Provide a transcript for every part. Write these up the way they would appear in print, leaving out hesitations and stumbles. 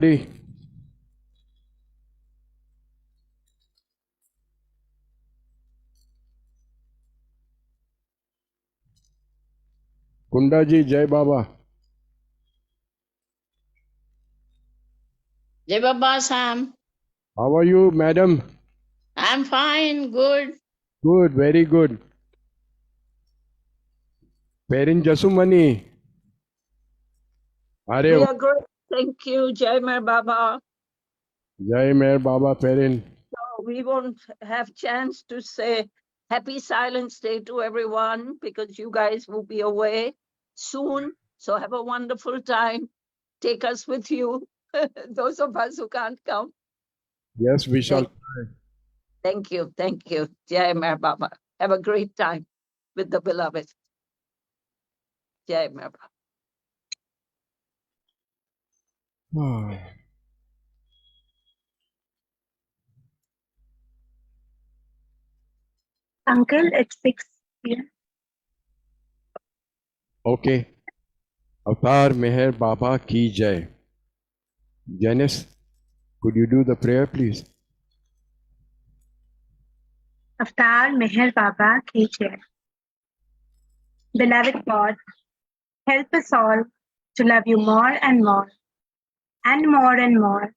Ready? Kunda ji, Jai Baba. Jai Baba Sam. How are you, madam? I'm fine, good. Good, very good. Perin Jasumani. We Are are good. Thank you, Jai Mer Baba. Jai Mer Baba Perin. So we won't have chance to say happy Silence Day to everyone because you guys will be away soon. So have a wonderful time. Take us with you, those of us who can't come. Yes, we shall. Thank you. Thank you. Jai Mer Baba. Have a great time with the beloved. Jai Mer Baba. Uncle, it's 6 p.m. Okay. Avatar Meher Baba Ki Jai. Janice, could you do the prayer, please? Avatar Meher Baba Ki Jai. Beloved God, help us all to love you more and more, and more and more,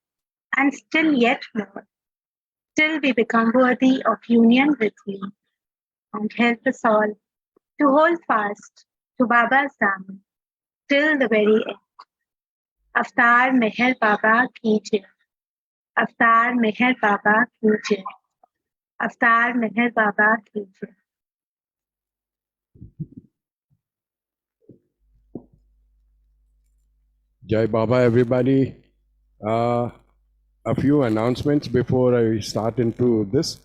and still yet more, till we become worthy of union with you. And help us all to hold fast to Baba's Dhamma till the very end. Avatar Meher Baba Ki Jai. Avatar Meher Baba Ki Jai. Avatar Meher Baba Ki Jai. Jai Baba, everybody. A few announcements before I start into this.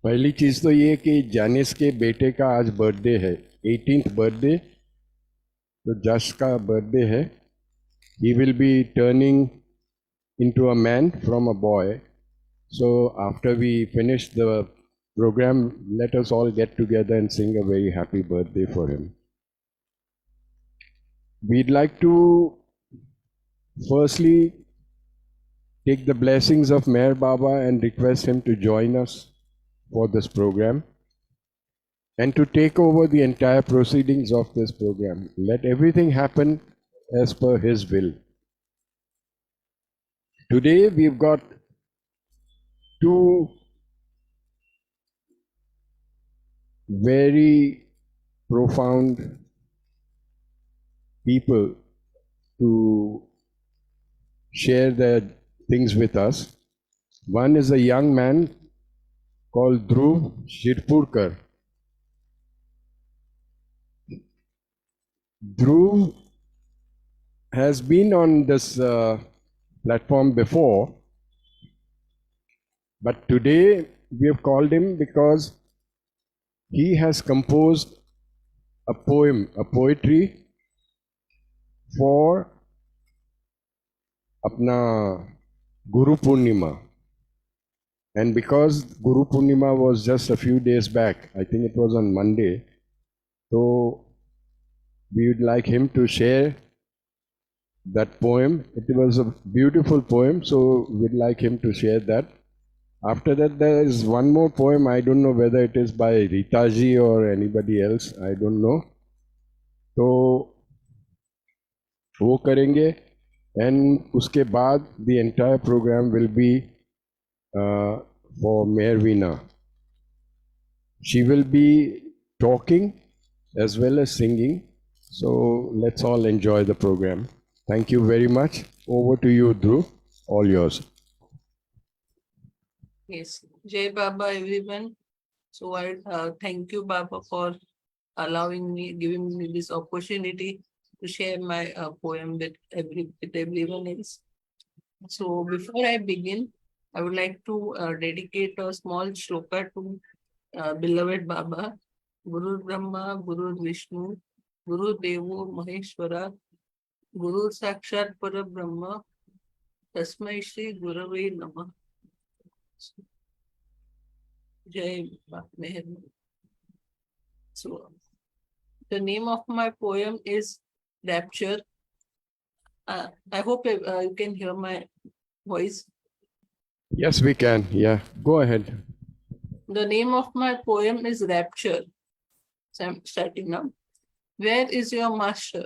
पहली चीज तो ये कि जानिस के बेटे का आज बर्थडे है, 18th बर्थडे. तो जश का बर्थडे है. He will be turning into a man from a boy. So after we finish the program, let us all get together and sing a very happy birthday for him. We'd like to firstly take the blessings of Meher Baba and request him to join us for this program and to take over the entire proceedings of this program. Let everything happen as per his will. Today we've got two very profound people to share their things with us. One is a young man called Dhruv Shirpurkar. Dhruv has been on this platform before, but today we have called him because he has composed a poem, a poetry for apna Guru Purnima. And because Guru Purnima was just a few days back, I think it was on Monday, so we would like him to share that poem. It was a beautiful poem, so we'd like him to share that. After that, there is one more poem. I don't know whether it is by Ritaji or anybody else. I don't know. So वो करेंगे, and उसके बाद the entire program will be for Mayor Veena. She will be talking as well as singing. So let's all enjoy the program. Thank you very much. Over to you, Dhruv. All yours. Yes, Jai Baba, everyone. So I thank you, Baba, for allowing me, giving me this opportunity to share my poem with everyone else. So before I begin, I would like to dedicate a small shloka to beloved Baba, Guru Brahma, Guru Vishnu, Guru Devo Maheshwara, Guru Sakshat Para Brahma, Tasmai Shri Gurave Namah. Jai Meher. So the name of my poem is rapture. I hope you can hear my voice. Yes, we can. Yeah, go ahead. The name of my poem is Rapture. So I'm starting now. Where is your master?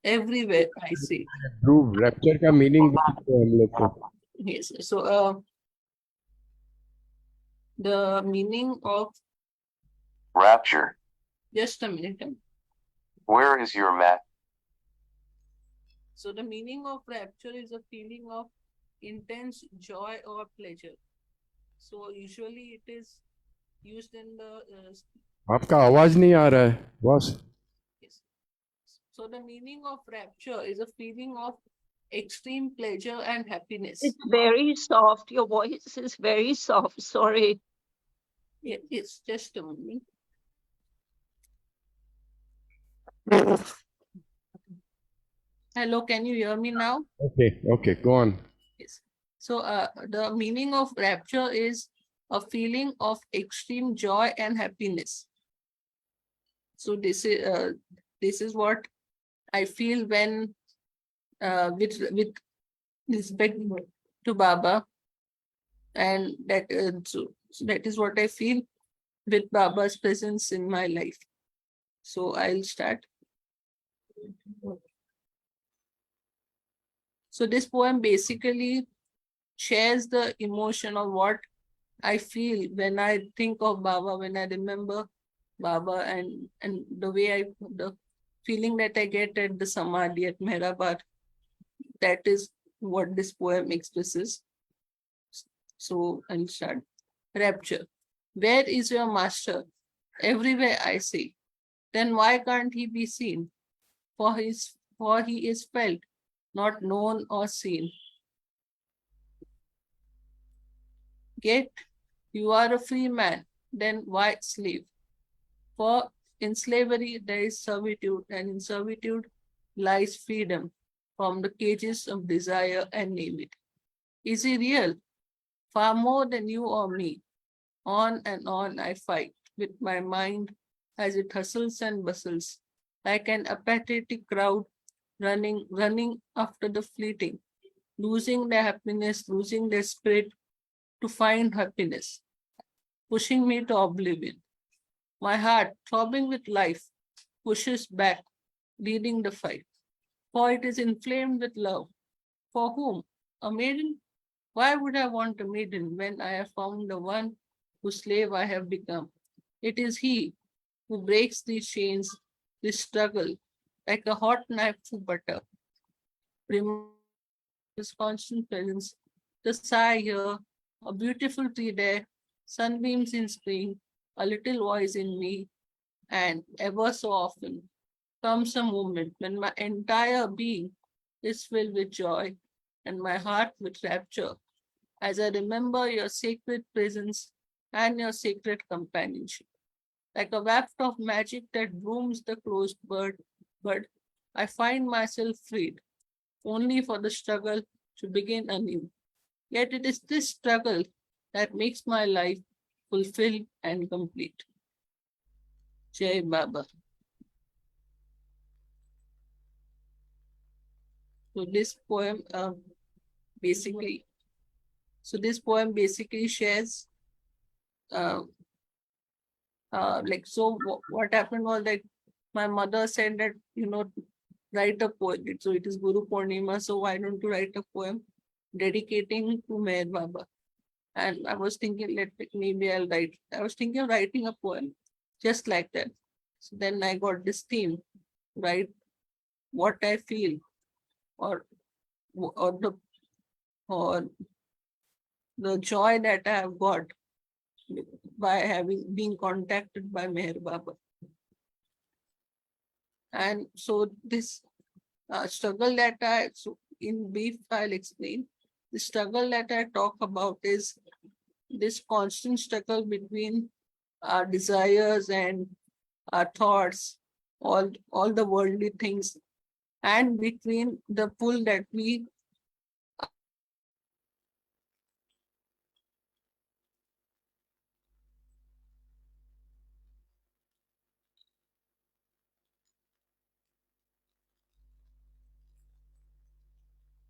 Everywhere I see. Dhruv, rapture का meaning बताओ हम लोग को. Yes. So the meaning of Rapture. just a minute. Where is your mat? So the meaning of rapture is a feeling of intense joy or pleasure. So usually it is used in the आपका आवाज नहीं आ रहा है, boss. yes. So the meaning of rapture is a feeling of extreme pleasure and happiness. It's very soft. Your voice is very soft. Sorry. Yeah, it's just a moment. Hello, can you hear me now? Okay, go on. Yes. So the meaning of rapture is a feeling of extreme joy and happiness. So this is what I feel when with respect to Baba, and that so that is what I feel with Baba's presence in my life. So I'll start. So this poem basically shares the emotion of what I feel when I think of Baba, when I remember Baba, and the way the feeling that I get at the Samadhi at Mehrabad. That is what this poem expresses. So I'll start. Rapture. Where is your master? Everywhere I see. Then why can't he be seen? For he is felt, not known or seen. Yet you are a free man, then why slave? For in slavery there is servitude, and in servitude lies freedom from the cages of desire and name it. Is he real? Far more than you or me. On and on I fight with my mind as it hustles and bustles, like an apathetic crowd running after the fleeting, losing their happiness, losing their spirit to find happiness, pushing me to oblivion. My heart, throbbing with life, pushes back, leading the fight. For it is inflamed with love. For whom? A maiden? Why would I want a maiden when I have found the one whose slave I have become? It is he who breaks these chains, this struggle, like a hot knife through butter. His constant presence, the sigh here, a beautiful tree there, sunbeams in spring, a little voice in me, and ever so often comes a moment when my entire being is filled with joy and my heart with rapture as I remember your sacred presence and your sacred companionship. Like a waft of magic that blooms the closed bud, I find myself freed, only for the struggle to begin anew. Yet it is this struggle that makes my life fulfilled and complete. Jai Baba. So this poem basically, shares uh, like so. What happened was that my mother said that write a poem. So it is Guru Purnima. So why don't you write a poem dedicating to Meher Baba? And I was thinking, maybe I'll write. I was thinking of writing a poem just like that. So then I got this theme, write what I feel, or or the or the joy that I have got by having been contacted by Meher Baba. And so this struggle that in brief, I'll explain. The struggle that I talk about is this constant struggle between our desires and our thoughts, all the worldly things, and between the pull that we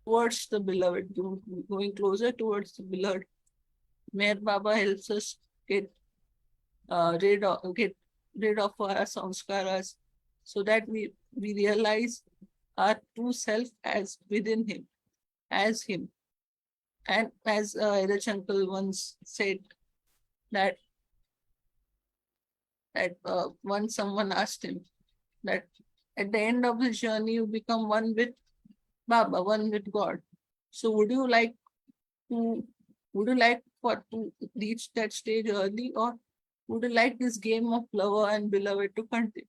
towards the beloved, going closer towards the beloved. Meher Baba helps us get rid of our samskaras, so that we realize our true self as within him, as him. And as Erich uncle once said, that once someone asked him that at the end of the journey you become one with Baba, one with God. So would you like to reach that stage early, or would you like this game of lover and beloved to continue?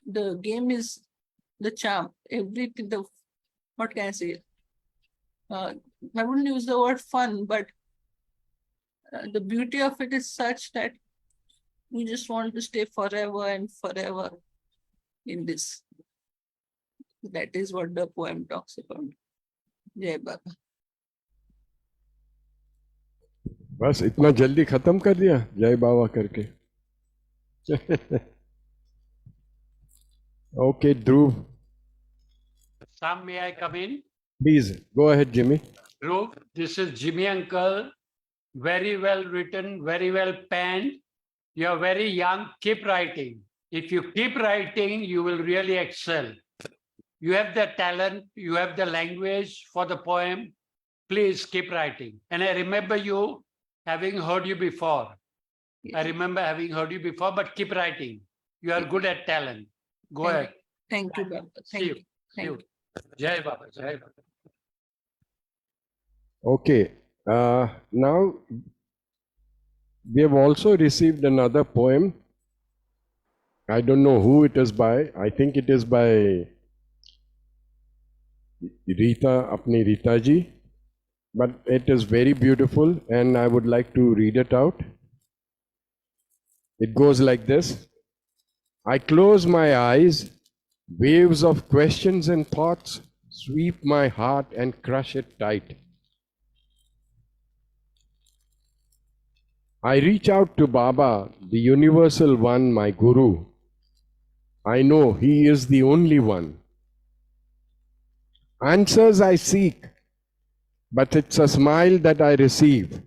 The game is the charm. Everything, what can I say? I wouldn't use the word fun, but the beauty of it is such that we just want to stay forever and forever in this. That is what the poem talks about. Jai Baba. बस इतना जल्दी खत्म कर दिया जय बाबा करके. Okay, Dhruv, Sam, may I come in? please go ahead, Jimmy. Dhruv, this is Jimmy uncle. Very well written, very well penned. You are very young. Keep writing. If you keep writing, you will really excel. You have the talent, you have the language for the poem. Please keep writing. And I remember you having heard you before. I remember having heard you before, but keep writing. You are good at talent. Go ahead. Thank you, Baba. See Thank you. you. See Thank you. you. Jai Baba. Jai Baba. Okay, now we have also received another poem. I don't know who it is by. I think it is by Rita, apni Rita ji. But it is very beautiful and I would like to read it out. It goes like this. I close my eyes, waves of questions and thoughts sweep my heart and crush it tight. I reach out to Baba, the universal one, my Guru. I know he is the only one. Answers I seek, but it's a smile that I receive.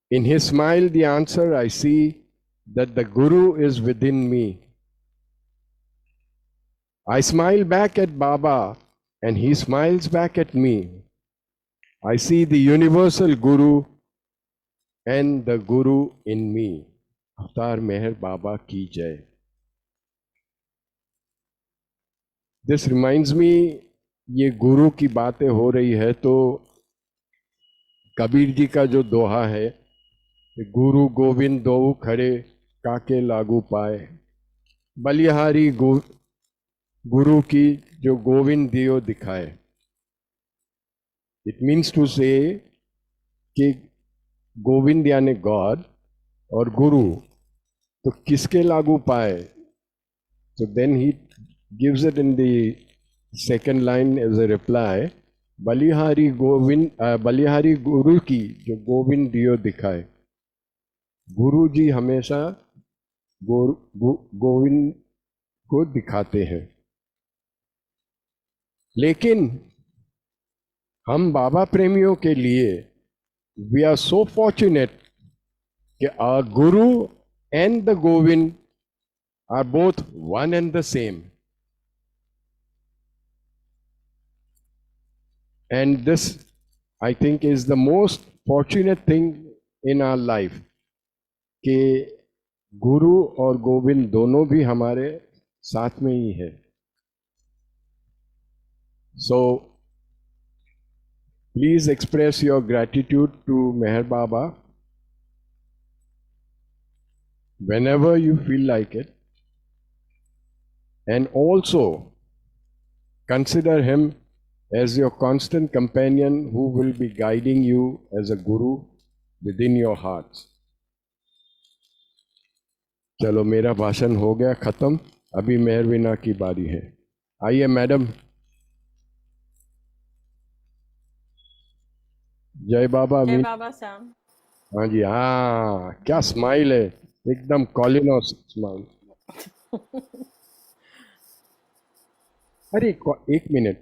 In his smile, the answer I see that the Guru is within me. I smile back at Baba and he smiles back at me. I see the universal Guru and the Guru in me. Avatar Meher Baba ki jai. This reminds me, ये गुरु की बातें हो रही है तो कबीर जी का जो दोहा है, गुरु गोविंद दो खड़े काके लागू पाए. बलिहारी गुरु की जो गोविंद दियो दिखाए. It means to say कि गोविंद यानी गॉड और गुरु तो किसके लागू पाए. So then he gives it in the second line as a reply. बलिहारी गुरु की जो गोविंद दियो दिखाए. गुरु जी हमेशा गोविंद को दिखाते हैं. लेकिन हम बाबा प्रेमियों के लिए we are so fortunate that our Guru and the Govind are both one and the same. And this, I think, is the most fortunate thing in our life कि गुरु और गोविंद दोनों भी हमारे साथ में ही है. So, please express your gratitude to Meher Baba whenever you feel like it. And also consider him as your constant companion who will be guiding you as a guru within your hearts. चलो मेरा भाषण हो गया खत्म. अभी मेहरवीना की बारी है. आइए मैडम. जय बाबा Jai मीन. Baba Sam. हाँ जी, हाँ, क्या स्माइल है, एकदम कॉलिनोस स्माइल. अरे एक मिनट,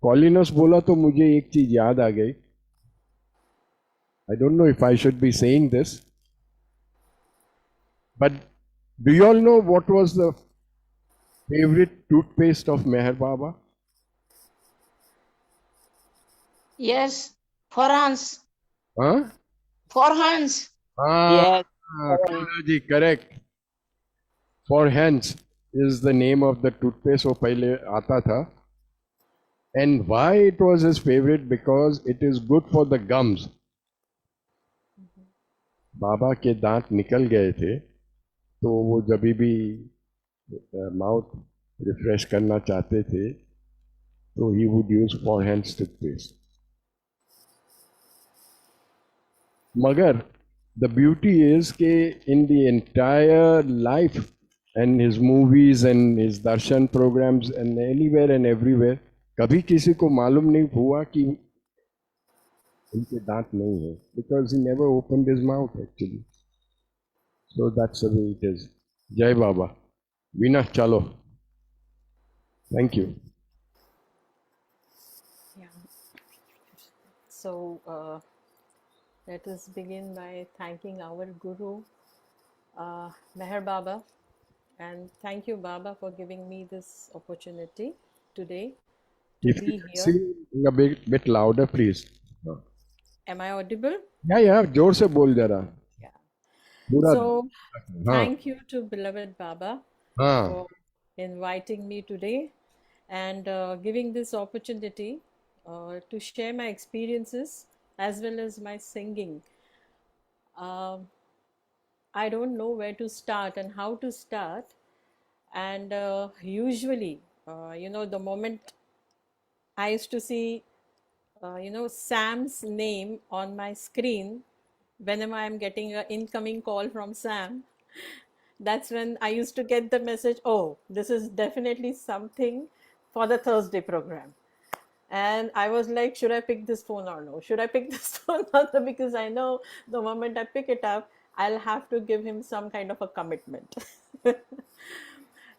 कॉलिनस बोला तो मुझे एक चीज याद आ गई. I don't know if I should be saying this, but do you all know what was the favourite toothpaste of Meher Baba? Yes, for hands. हाँ For hands. हाँ, Keera ji correct. For hands is the name of the toothpaste. वो पहले आता था. And why it was his favorite? Because it is good for the gums. बाबा के दांत निकल गए थे, तो वो जब भी माउथ रिफ्रेश करना चाहते थे, तो he would use forehand toothpaste. मगर the beauty is कि in the entire life and his movies and his darshan programs and anywhere and everywhere, कभी किसी को मालूम नहीं हुआ कि उनके दांत नहीं है, because he never opened his mouth actually. So that's the way it is. जय बाबा. वीना चलो. Thank you. Yeah. So let us begin by thanking our Guru, Meher Baba, and thank you, Baba, for giving me this opportunity today to If be you can here. sing a bit louder, please. Am I audible? या जोर से बोल जरा. Yeah. पूरा. So हाँ thank you to beloved Baba हाँ. for inviting me today and giving this opportunity to share my experiences as well as my singing. I don't know where to start and how to start. And usually, the moment I used to see, Sam's name on my screen, whenever I'm getting an incoming call from Sam, that's when I used to get the message, oh, this is definitely something for the Thursday program. And I was like, should I pick this phone or no? Should I pick this phone or no? Because I know the moment I pick it up, I'll have to give him some kind of a commitment.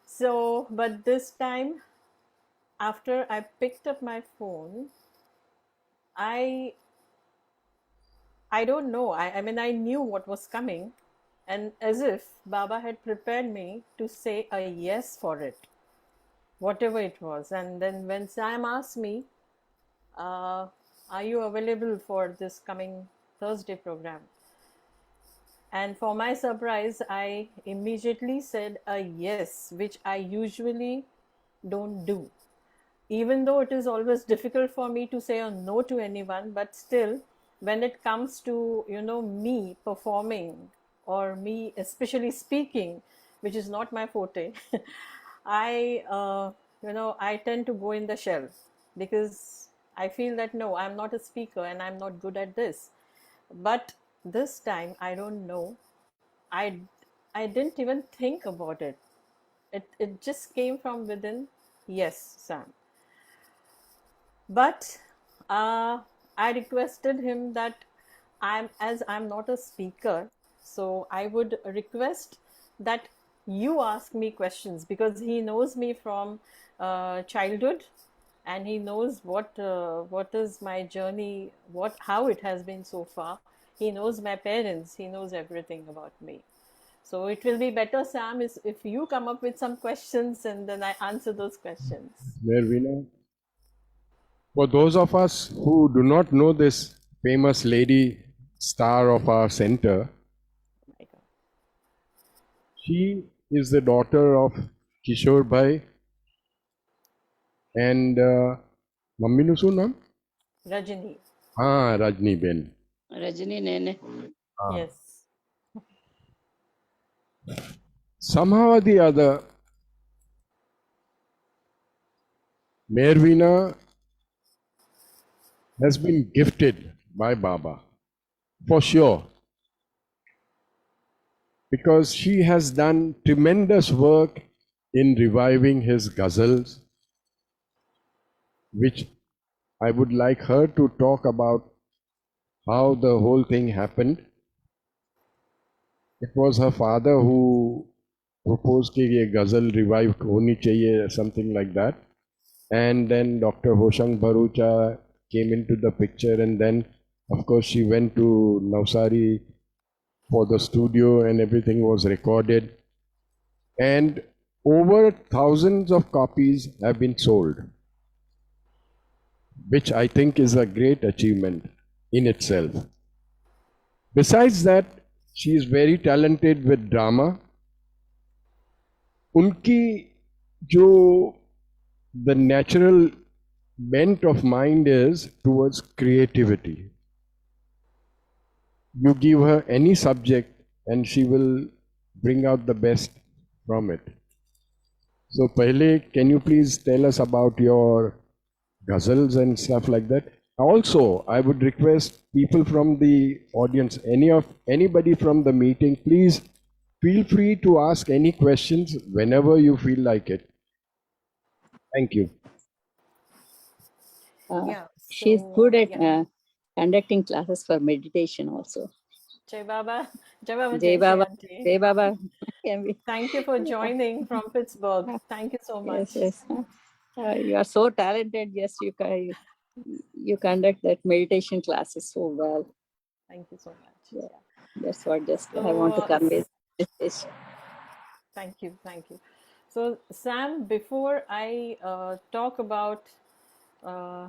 So, but this time, after I picked up my phone, I don't know. I mean, I knew what was coming, and as if Baba had prepared me to say a yes for it, whatever it was. And then when Sam asked me, are you available for this coming Thursday program? And for my surprise, I immediately said a yes, which I usually don't do. Even though it is always difficult for me to say a no to anyone, but still, when it comes to, me performing or me especially speaking, which is not my forte, I tend to go in the shell because I feel that no, I'm not a speaker and I'm not good at this. But this time, I don't know. I didn't even think about it. It just came from within. Yes, Sam. But I requested him that I'm not a speaker, so I would request that you ask me questions because he knows me from childhood, and he knows what is my journey, how it has been so far. He knows my parents. He knows everything about me. So it will be better, Sam, is if you come up with some questions and then I answer those questions. Mervina, for those of us who do not know this famous lady star of our center, Oh my God. she is the daughter of Kishore Bhai and mummy નું શું નામ? Rajini. हाँ, Rajni Ben. Rajini Nene. Yes. Somehow or the other, Mervina has been gifted by Baba, for sure, because she has done tremendous work in reviving his ghazals, which I would like her to talk about how the whole thing happened. It was her father who proposed कि ये ghazal revive होनी चाहिए, something like that. And then Dr. Hoshang Bharucha came into the picture, and then of course she went to Navsari for the studio and everything was recorded. And over thousands of copies have been sold, which I think is a great achievement in itself. Besides that, she is very talented with drama. Unki jo the natural bent of mind is towards creativity. You give her any subject and she will bring out the best from it. So, Pehle, can you please tell us about your ghazals and stuff like that? Also, I would request people from the audience, anybody from the meeting, please feel free to ask any questions whenever you feel like it. Thank you. Yeah. She's so, good at yeah. conducting classes for meditation also. Jai Baba, Jai Baba, Jai Jai Baba, Auntie. Jai Baba. Can be. Thank you for joining from Pittsburgh. Thank you so much. Yes, yes. You are so talented. Yes, you conduct that meditation classes so well. Thank you so much. Yeah. Yeah. That's what just I So, want to convey. This. Thank you, thank you. So, Sam, before I talk about uh,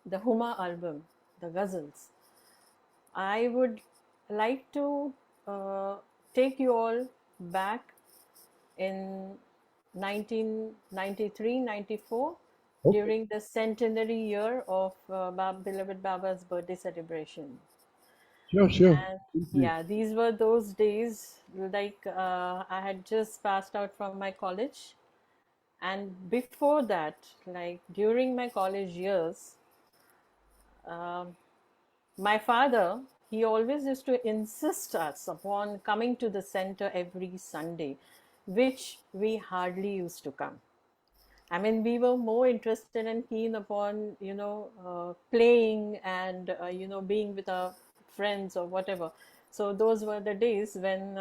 the Huma album, the Ghazals, I would like to take you all back in 1993-94 Okay. during the centenary year of beloved Baba's birthday celebration. Sure. And yeah, these were those days, like I had just passed out from my college. And before that, like during my college years, my father, he always used to insist us upon coming to the center every Sunday, which we hardly used to come. I mean, we were more interested and keen upon, playing and, being with our friends or whatever. So those were the days when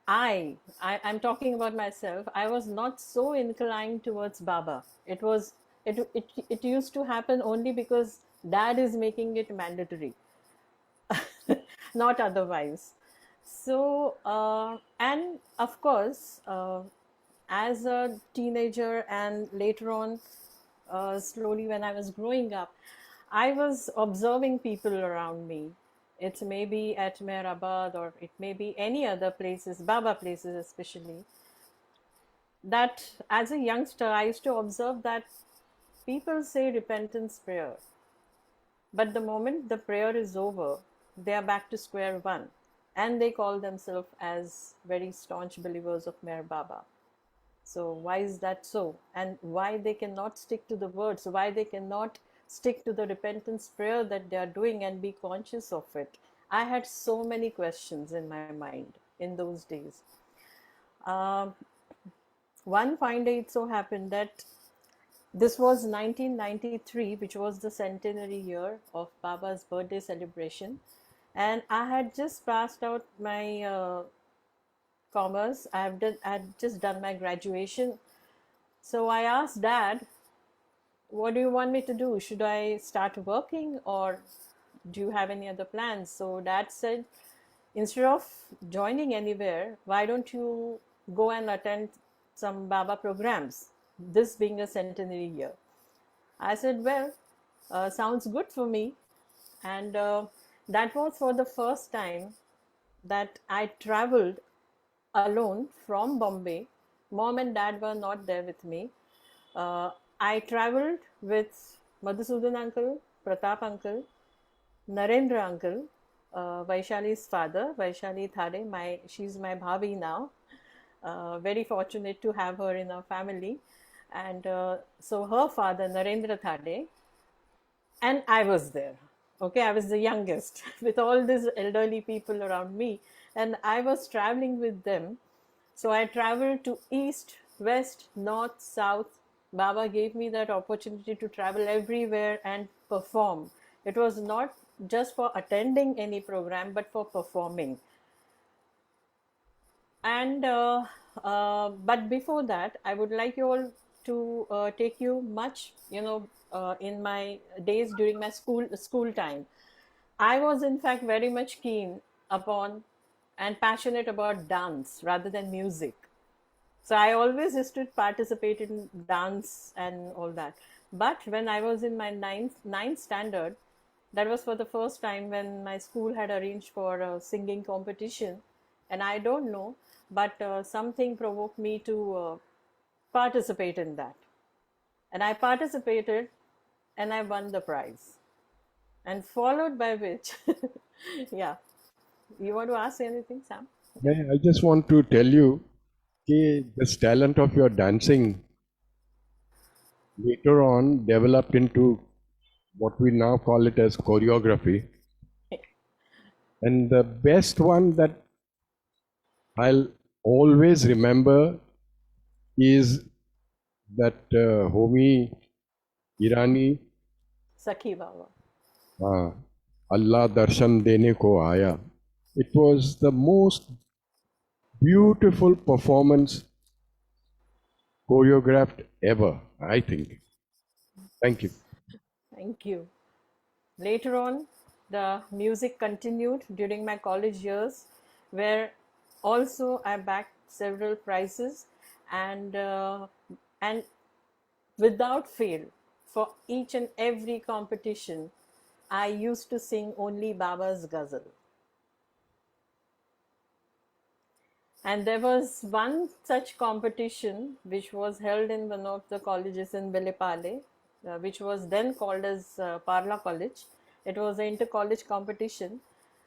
I'm talking about myself. I was not so inclined towards Baba. It used to happen only because dad is making it mandatory, not otherwise. So, and of course, as a teenager and later on, slowly when I was growing up, I was observing people around me. It may be at Mehrabad or it may be any other places, Baba places especially, that as a youngster, I used to observe that people say repentance prayer. But the moment the prayer is over, they are back to square one. And they call themselves as very staunch believers of Meher Baba. So why is that so? And why they cannot stick to the words? Why they cannot stick to the repentance prayer that they are doing and be conscious of it? I had so many questions in my mind in those days. One fine day it so happened that this was 1993, which was the centenary year of Baba's birthday celebration. And I had just passed out my commerce. I had just done my graduation. So I asked Dad, what do you want me to do? Should I start working or do you have any other plans? So Dad said, instead of joining anywhere, why don't you go and attend some Baba programs, this being a centenary year? I said, well, sounds good for me. And that was for the first time that I traveled alone from Bombay. Mom and dad were not there with me. I traveled with Madhusudan uncle, Pratap uncle, Narendra uncle, Vaishali's father, Vaishali Thade. She's my bhavi now. Very fortunate to have her in our family. And so her father, Narendra Thade, and I was there. Okay, I was the youngest with all these elderly people around me, and I was traveling with them So I traveled to east, west, north, south. Baba gave me that opportunity to travel everywhere and perform. It was not just for attending any program, but for performing. And but before that, I would like you all to take you much, in my days during my school time. I was in fact very much keen upon and passionate about dance rather than music. So I always used to participate in dance and all that. But when I was in my ninth standard, that was for the first time when my school had arranged for a singing competition. And I don't know, but something provoked me to participate in that. And I participated and I won the prize. And followed by which, yeah. You want to ask anything, Sam? I just want to tell you, this talent of your dancing later on developed into what we now call it as choreography. And the best one that I'll always remember is that Homi Irani, Sakhi Baba. Allah Darshan Dene Ko Aaya. It was the most beautiful performance choreographed ever, I think. Thank you. Thank you. Later on, the music continued during my college years, where also I backed several prizes, and without fail, for each and every competition, I used to sing only Baba's ghazal. And there was one such competition which was held in one of the colleges in Vilepale, which was then called as Parla College. It was an inter-college competition,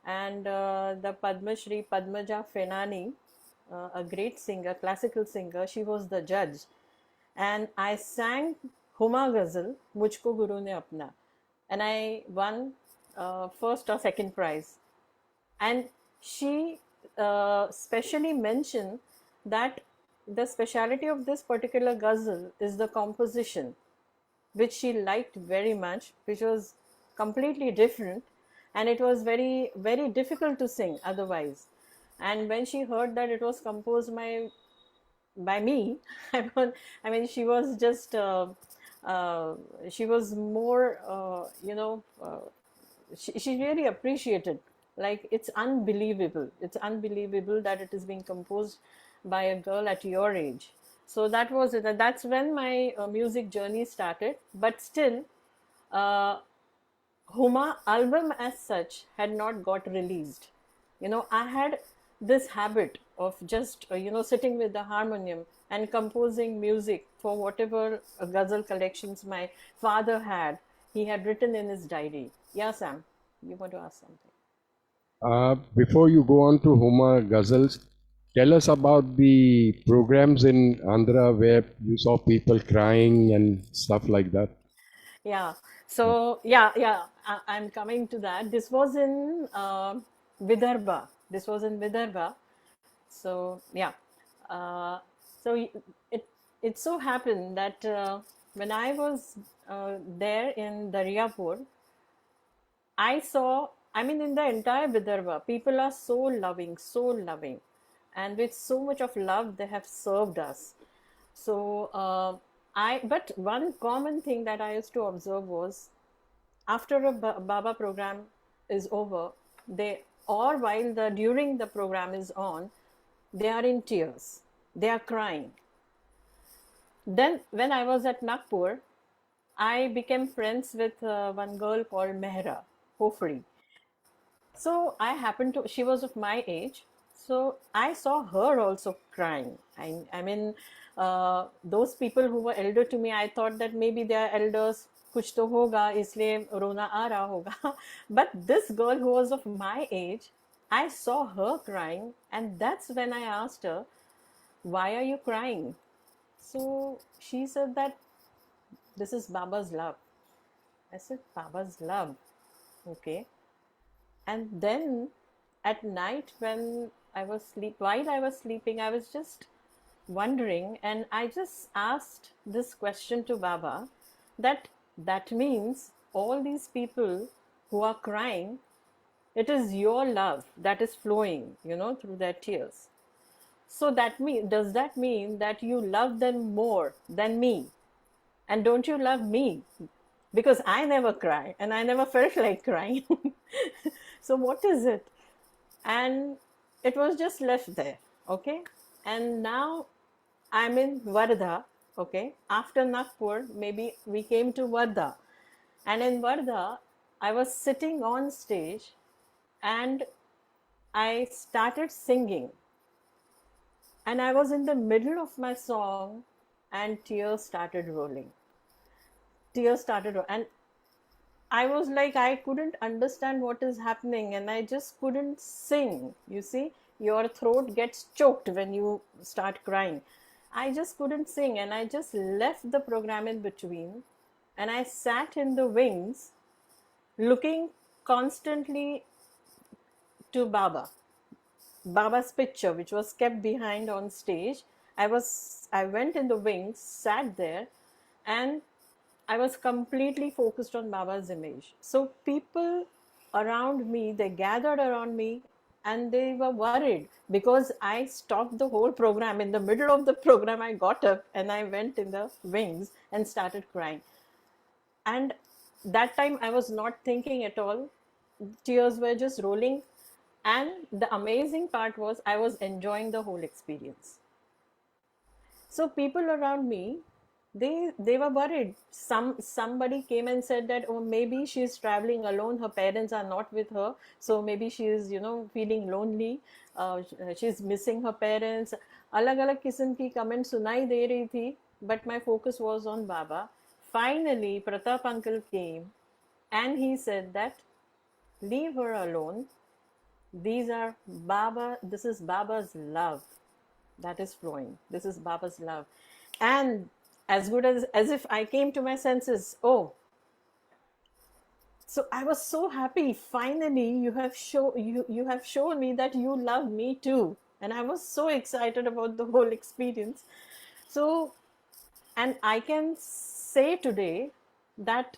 and the Padma Shri Padmaja Fenani, a great singer, classical singer, she was the judge. And I sang Huma Ghazal, Mujhko Guru Ne Apna, and I won first or second prize. And she specially mentioned that the speciality of this particular ghazal is the composition, which she liked very much, which was completely different, and it was very, very difficult to sing otherwise. And when she heard that it was composed by me, I mean, she was just, she was more, she really appreciated. Like, it's unbelievable. It's unbelievable that it is being composed by a girl at your age. So that was it. And that's when my music journey started. But still, Huma album as such had not got released. I had this habit of just, sitting with the harmonium and composing music for whatever ghazal collections my father had. He had written in his diary. Yeah, Sam, you want to ask something? Before you go on to Huma Ghazals, tell us about the programs in Andhra where you saw people crying and stuff like that. Yeah. So I'm coming to that. This was in Vidarbha. This was in Vidarbha. So yeah. Uh, so it so happened that when I was there in Daryapur, I saw, I mean, in the entire Vidarbha, people are so loving, and with so much of love, they have served us. So, but one common thing that I used to observe was after a Baba program is over, or while during the program is on, they are in tears, they are crying. Then, when I was at Nagpur, I became friends with one girl called Mehra Hofri. So she was of my age. So I saw her also crying. I mean, those people who were elder to me, I thought that maybe they are elders, kuch to hoga, isliye rona aa raha hoga. But this girl who was of my age, I saw her crying, and that's when I asked her, "Why are you crying?" So she said that this is Baba's love. I said, "Baba's love, okay." And then at night, when while I was sleeping, I was just wondering, and I just asked this question to Baba, that means all these people who are crying, it is your love that is flowing, through their tears. So does that mean that you love them more than me? And don't you love me? Because I never cry and I never felt like crying. So what is it? And it was just left there. Okay. And now I'm in Varda. Okay. After Nagpur, maybe we came to Varda. And in Varda, I was sitting on stage and I started singing. And I was in the middle of my song and tears started rolling. And I was like, I couldn't understand what is happening and I just couldn't sing. You see, your throat gets choked when you start crying. I just couldn't sing and I just left the program in between and I sat in the wings looking constantly to Baba's picture, which was kept behind on stage. I went in the wings, sat there, and I was completely focused on Baba's image. So people around me, they gathered around me and they were worried because I stopped the whole program. In the middle of the program, I got up and I went in the wings and started crying. And that time I was not thinking at all. Tears were just rolling. And the amazing part was I was enjoying the whole experience. So people around me, they were worried. Somebody came and said that, oh, maybe she's traveling alone, her parents are not with her, so maybe she is feeling lonely, she's missing her parents. Alag किस्म की comment सुनाई दे रही थी, but my focus was on Baba. Finally Pratap uncle came and he said that leave her alone. This is Baba's love that is flowing. This is Baba's love. And as good as if I came to my senses. Oh, so I was so happy. Finally, you have shown me that you love me too. And I was so excited about the whole experience. So, and I can say today that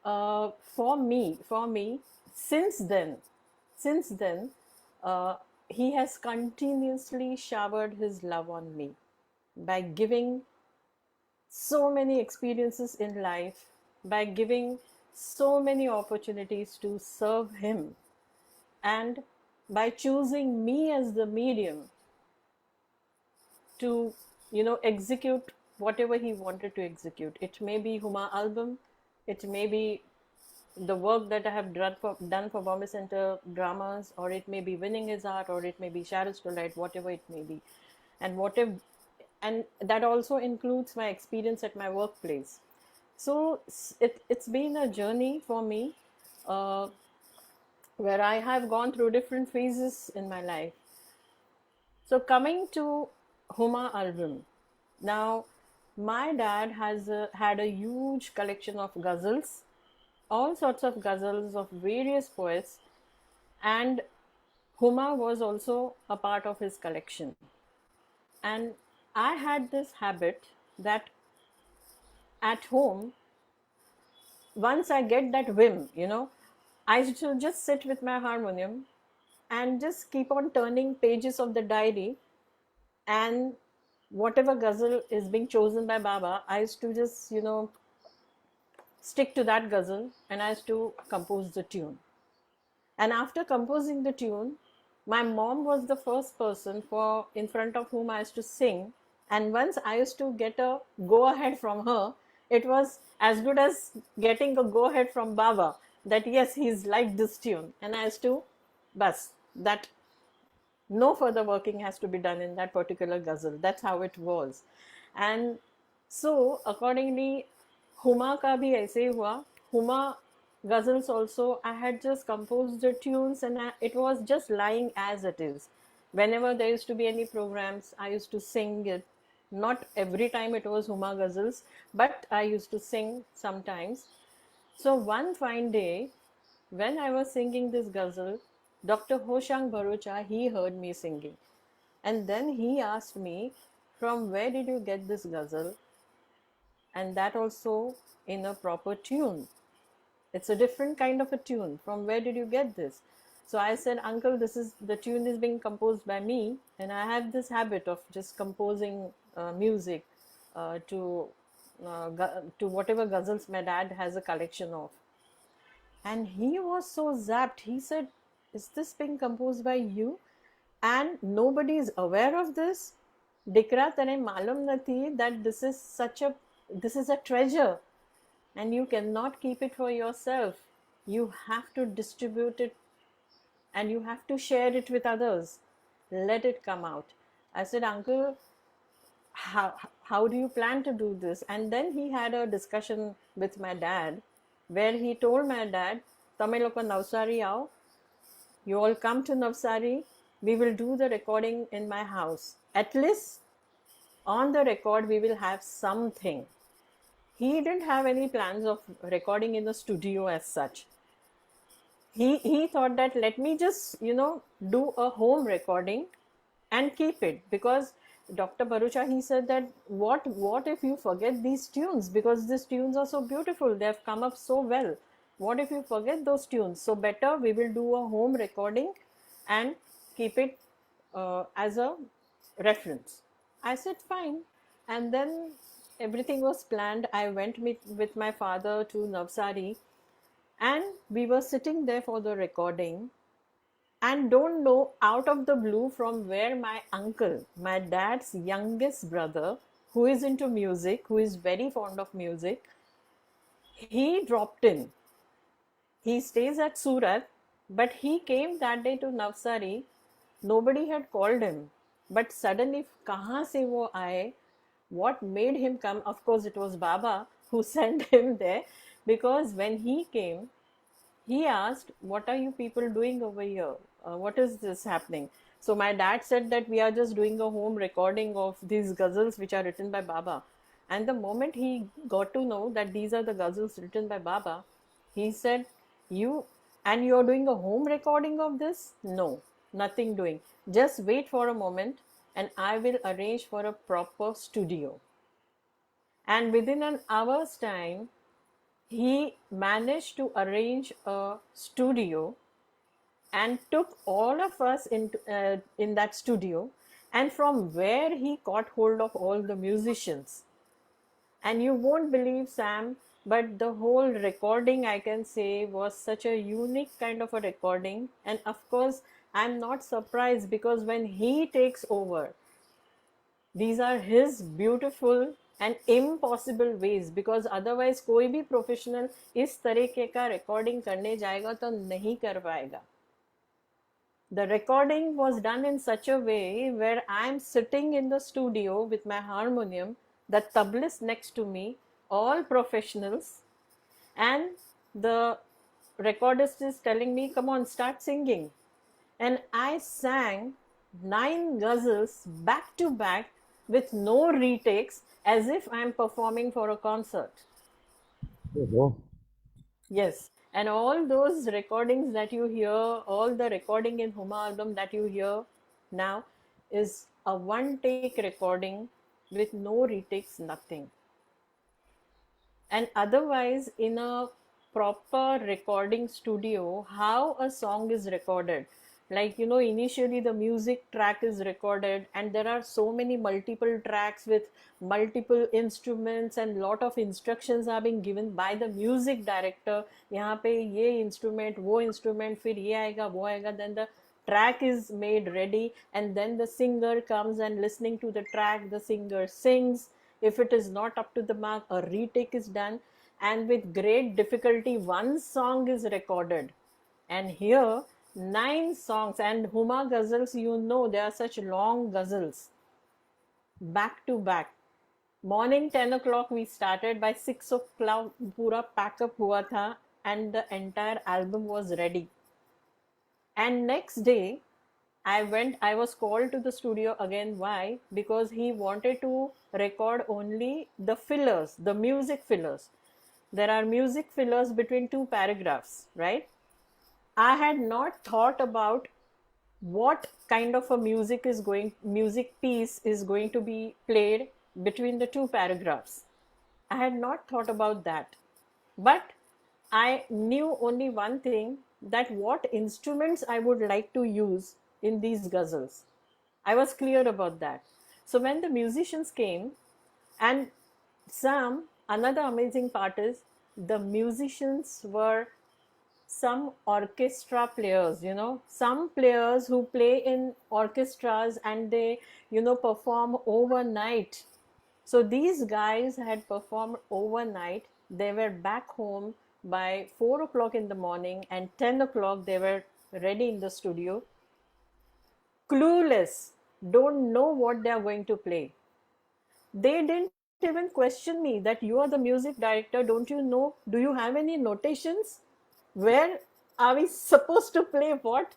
for me, since then, he has continuously showered his love on me by giving so many experiences in life, by giving so many opportunities to serve him, and by choosing me as the medium to execute whatever he wanted to execute. It may be Huma album, it may be the work that I have done for Bombay Center dramas, or it may be Winning His Heart, or it may be Shadows to Light, whatever it may be. And that also includes my experience at my workplace. So it's been a journey for me where I have gone through different phases in my life. So coming to Huma album. Now, my dad has had a huge collection of ghazals, all sorts of ghazals of various poets, and Huma was also a part of his collection. And I had this habit that at home, once I get that whim, I should just sit with my harmonium and just keep on turning pages of the diary, and whatever ghazal is being chosen by Baba, I used to just, stick to that ghazal and I used to compose the tune. And after composing the tune, my mom was the first person in front of whom I used to sing. And once I used to get a go ahead from her, it was as good as getting a go ahead from Baba that yes, he's liked this tune. And I used to, that no further working has to be done in that particular ghazal. That's how it was. And so accordingly, Huma ka bhi aise hi hua. Huma ghazals also, I had just composed the tunes and it was just lying as it is. Whenever there used to be any programs, I used to sing it. Not every time it was Huma ghazals, but I used to sing sometimes. So one fine day, when I was singing this ghazal, Dr. Hoshang Bharucha, he heard me singing. And then he asked me, from where did you get this ghazal? And that also in a proper tune. It's a different kind of a tune. From where did you get this? So I said, Uncle, the tune is being composed by me, and I have this habit of just composing music to whatever ghazals my dad has a collection of. And he was so zapped. He said, is this being composed by you? And nobody is aware of this? Dikra, tane malum nathi that this is a treasure, and you cannot keep it for yourself. You have to distribute it, and you have to share it with others. Let it come out. I said, Uncle, how do you plan to do this? And then he had a discussion with my dad where he told my dad, Tame loko Navsari aao, you all come to Navsari, we will do the recording in my house. At least on the record, we will have something. He didn't have any plans of recording in the studio as such. He thought that let me just, do a home recording and keep it, because Dr. Bharucha, he said that what if you forget these tunes, because these tunes are so beautiful, they have come up so well. What if you forget those tunes? So better we will do a home recording and keep it as a reference. I said fine, and then everything was planned. I went with my father to Navsari, and we were sitting there for the recording, and don't know out of the blue from where my uncle, my dad's youngest brother, who is into music, who is very fond of music, he dropped in. He stays at Surat, but he came that day to Navsari. Nobody had called him, but suddenly kahan se wo aaye, what made him come? Of course it was Baba who sent him there, because when he came, he asked, what are you people doing over here? What is this happening? So my dad said that we are just doing a home recording of these ghazals which are written by Baba. And the moment he got to know that these are the ghazals written by Baba, he said, you're doing a home recording of this? No, nothing doing. Just wait for a moment and I will arrange for a proper studio. And within an hour's time, he managed to arrange a studio and took all of us in that studio, and from where he caught hold of all the musicians. And you won't believe, Sam, but the whole recording, I can say, was such a unique kind of a recording. And of course, I'm not surprised, because when he takes over, these are his beautiful and impossible ways, because otherwise कोई भी professional इस तरीके का recording करने जाएगा तो नहीं कर पाएगा. The recording was done in such a way where I'm sitting in the studio with my harmonium, the tablis next to me, all professionals, and the recordist is telling me, come on, start singing. And I sang 9 ghazals back to back with no retakes, as if I'm performing for a concert. Oh, Yes, and all those recordings that you hear, all the recording in Huma album that you hear now is a one take recording with no retakes, nothing. And otherwise, in a proper recording studio, how a song is recorded, like, initially the music track is recorded, and there are so many multiple tracks with multiple instruments, and lot of instructions are being given by the music director. यहाँ पे ये instrument, वो instrument, फिर ये आएगा, वो आएगा. Then the track is made ready, and then the singer comes, and listening to the track, the singer sings. If it is not up to the mark, a retake is done, and with great difficulty, one song is recorded. And here, 9 songs, and Huma ghazals, they are such long ghazals, back to back. Morning 10 o'clock we started, by 6 o'clock pura pack up hua tha, and the entire album was ready. And next day, I was called to the studio again. Why? Because he wanted to record only the fillers, the music fillers. There are music fillers between 2 paragraphs, right? I had not thought about what kind of a music piece is going to be played between the two paragraphs. I had not thought about that. But I knew only one thing, that what instruments I would like to use in these ghazals. I was clear about that. So when the musicians came, and another amazing part is the musicians were some orchestra players, some players who play in orchestras and they, perform overnight. So these guys had performed overnight. They were back home by 4 o'clock in the morning, and 10 o'clock they were ready in the studio. Clueless, don't know what they are going to play. They didn't even question me that you are the music director. Don't you know? Do you have any notations? Where are we supposed to play what?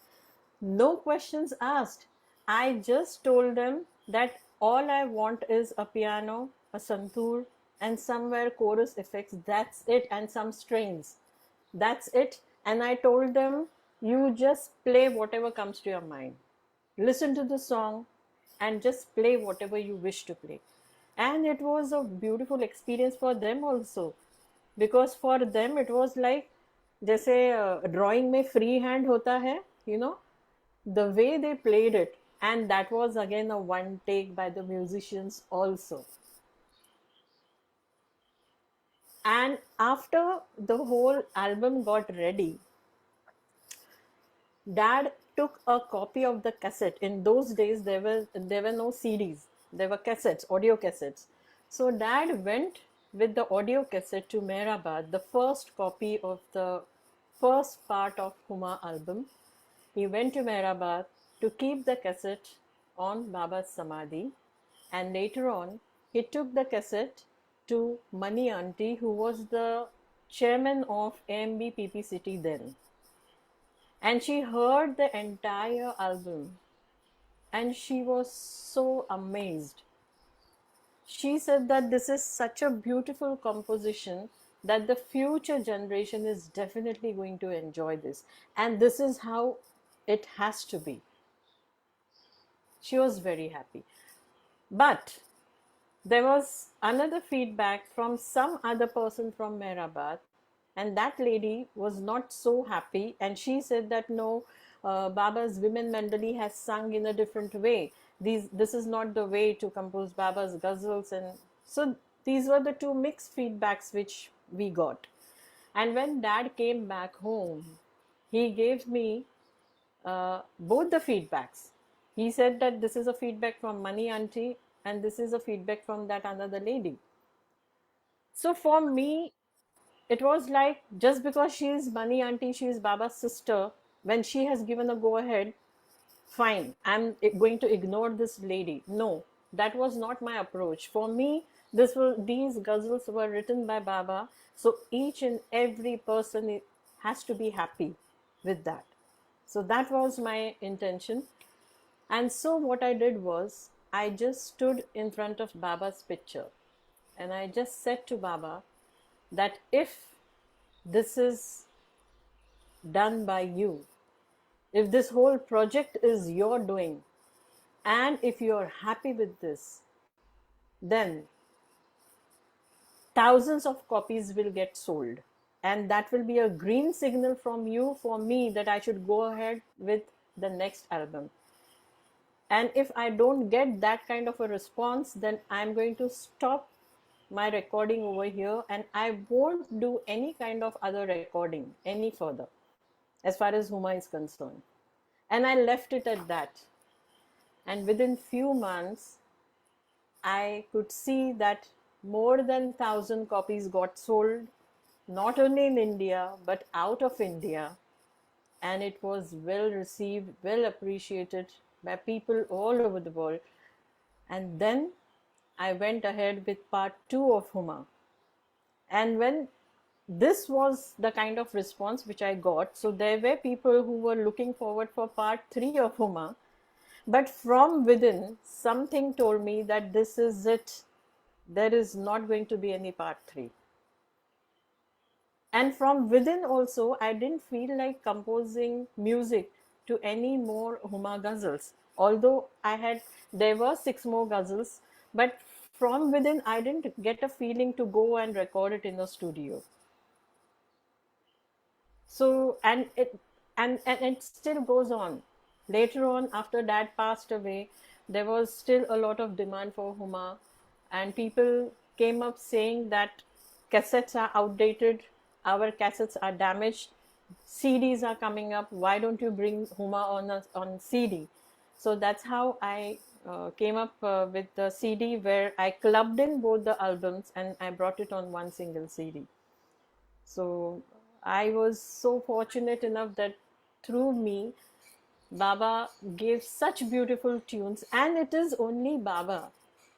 No questions asked. I just told them that all I want is a piano, a santoor, and somewhere chorus effects. That's it, and some strings. That's it. And I told them, you just play whatever comes to your mind. Listen to the song and just play whatever you wish to play. And it was a beautiful experience for them also, because for them it was like, जैसे drawing में free hand होता है, the way they played it. And that was again a one take by the musicians also. And after the whole album got ready, Dad took a copy of the cassette. In those days there were no CDs, there were cassettes, audio cassettes. So Dad went with the audio cassette to Mehrabad, the first copy of the first part of Huma album. He went to Mehrabad to keep the cassette on Baba's Samadhi, and later on he took the cassette to Mani Aunty, who was the chairman of AMB PP City then. And she heard the entire album and she was so amazed. She said that this is such a beautiful composition that the future generation is definitely going to enjoy this. And this is how it has to be. She was very happy. But there was another feedback from some other person from Mehrabad, and that lady was not so happy, and she said that no, Baba's women mandali has sung in a different way. This is not the way to compose Baba's ghazals. And so these were the two mixed feedbacks which we got. And when Dad came back home, he gave me both the feedbacks. He said that this is a feedback from Mani Aunty and this is a feedback from that another lady. So for me, it was like, just because she is Mani Aunty, she is Baba's sister, when she has given a go ahead, fine, I'm going to ignore this lady. No, that was not my approach. For me, these ghazals were written by Baba, so each and every person has to be happy with that. So that was my intention. And so what I did was, I just stood in front of Baba's picture and I just said to Baba that if this is done by you, if this whole project is your doing, and if you're happy with this, then thousands of copies will get sold. And that will be a green signal from you for me that I should go ahead with the next album. And if I don't get that kind of a response, then I'm going to stop my recording over here and I won't do any kind of other recording any further as far as Huma is concerned. And I left it at that. And within few months, I could see that more than 1,000 copies got sold, not only in India, but out of India. And it was well received, well appreciated by people all over the world. And then I went ahead with part 2 of Huma. And when this was the kind of response which I got, so there were people who were looking forward for part 3 of Huma. But from within, something told me that this is it. There is not going to be any part 3. And from within also, I didn't feel like composing music to any more Huma ghazals. Although there were 6 more ghazals, but from within, I didn't get a feeling to go and record it in a studio. So and it still goes on. Later on, after Dad passed away, there was still a lot of demand for Huma, and people came up saying that cassettes are outdated, our cassettes are damaged, CDs are coming up, why don't you bring Huma on CD? So that's how I came up with the CD, where I clubbed in both the albums and I brought it on one single CD. So I was so fortunate enough that through me, Baba gave such beautiful tunes, and it is only Baba.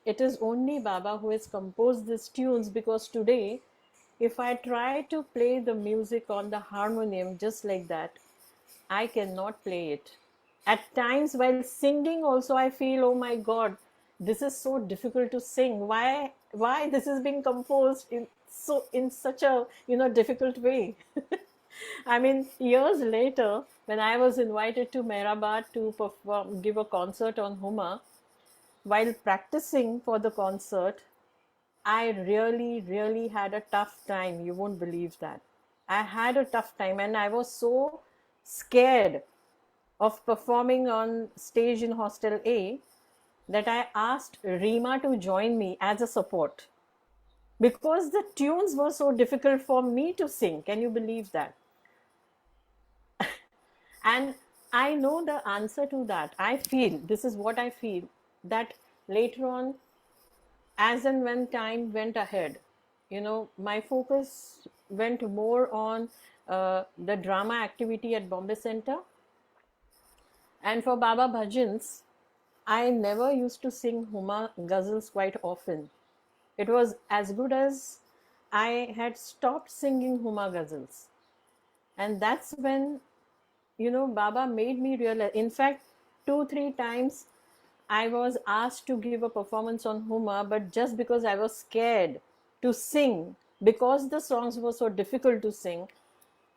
It is only Baba who has composed these tunes, because today, if I try to play the music on the harmonium just like that, I cannot play it. At times while singing also, I feel, oh my God, this is so difficult to sing. Why this is being composed in such a difficult way? I mean, years later, when I was invited to Mehrabad to give a concert on Huma, while practicing for the concert, I really, really had a tough time. You won't believe that. I had a tough time, and I was so scared of performing on stage in Hostel A that I asked Rima to join me as a support, because the tunes were so difficult for me to sing. Can you believe that? And I know the answer to that. I feel, this is what I feel, that later on, as and when time went ahead, my focus went more on the drama activity at Bombay Center. And for Baba Bhajans, I never used to sing Huma ghazals quite often. It was as good as I had stopped singing Huma ghazals. And that's when, Baba made me realize. In fact, 2-3 times I was asked to give a performance on Huma, but just because I was scared to sing, because the songs were so difficult to sing,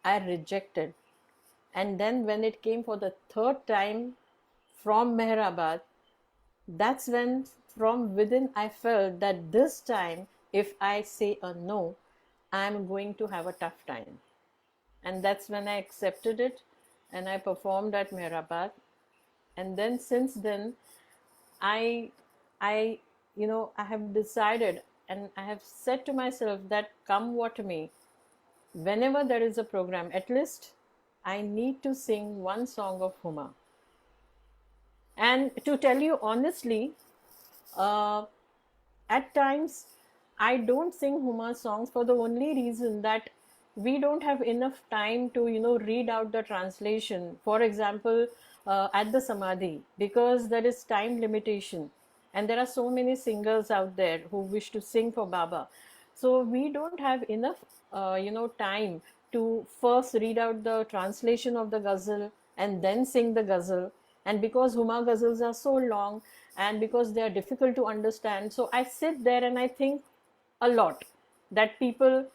I rejected. And then when it came for the 3rd time from Mehrabad, that's when from within I felt that this time, if I say a no, I'm going to have a tough time. And that's when I accepted it, and I performed at Mehrabad. And then since then, I have decided, and I have said to myself that come what may, whenever there is a program, at least I need to sing one song of Huma. And to tell you honestly, at times I don't sing Huma songs for the only reason that we don't have enough time to read out the translation, for example, at the Samadhi, because there is time limitation, and there are so many singers out there who wish to sing for Baba. So we don't have enough time to first read out the translation of the ghazal and then sing the ghazal. And because Huma ghazals are so long, and because they are difficult to understand, so I sit there and I think a lot that people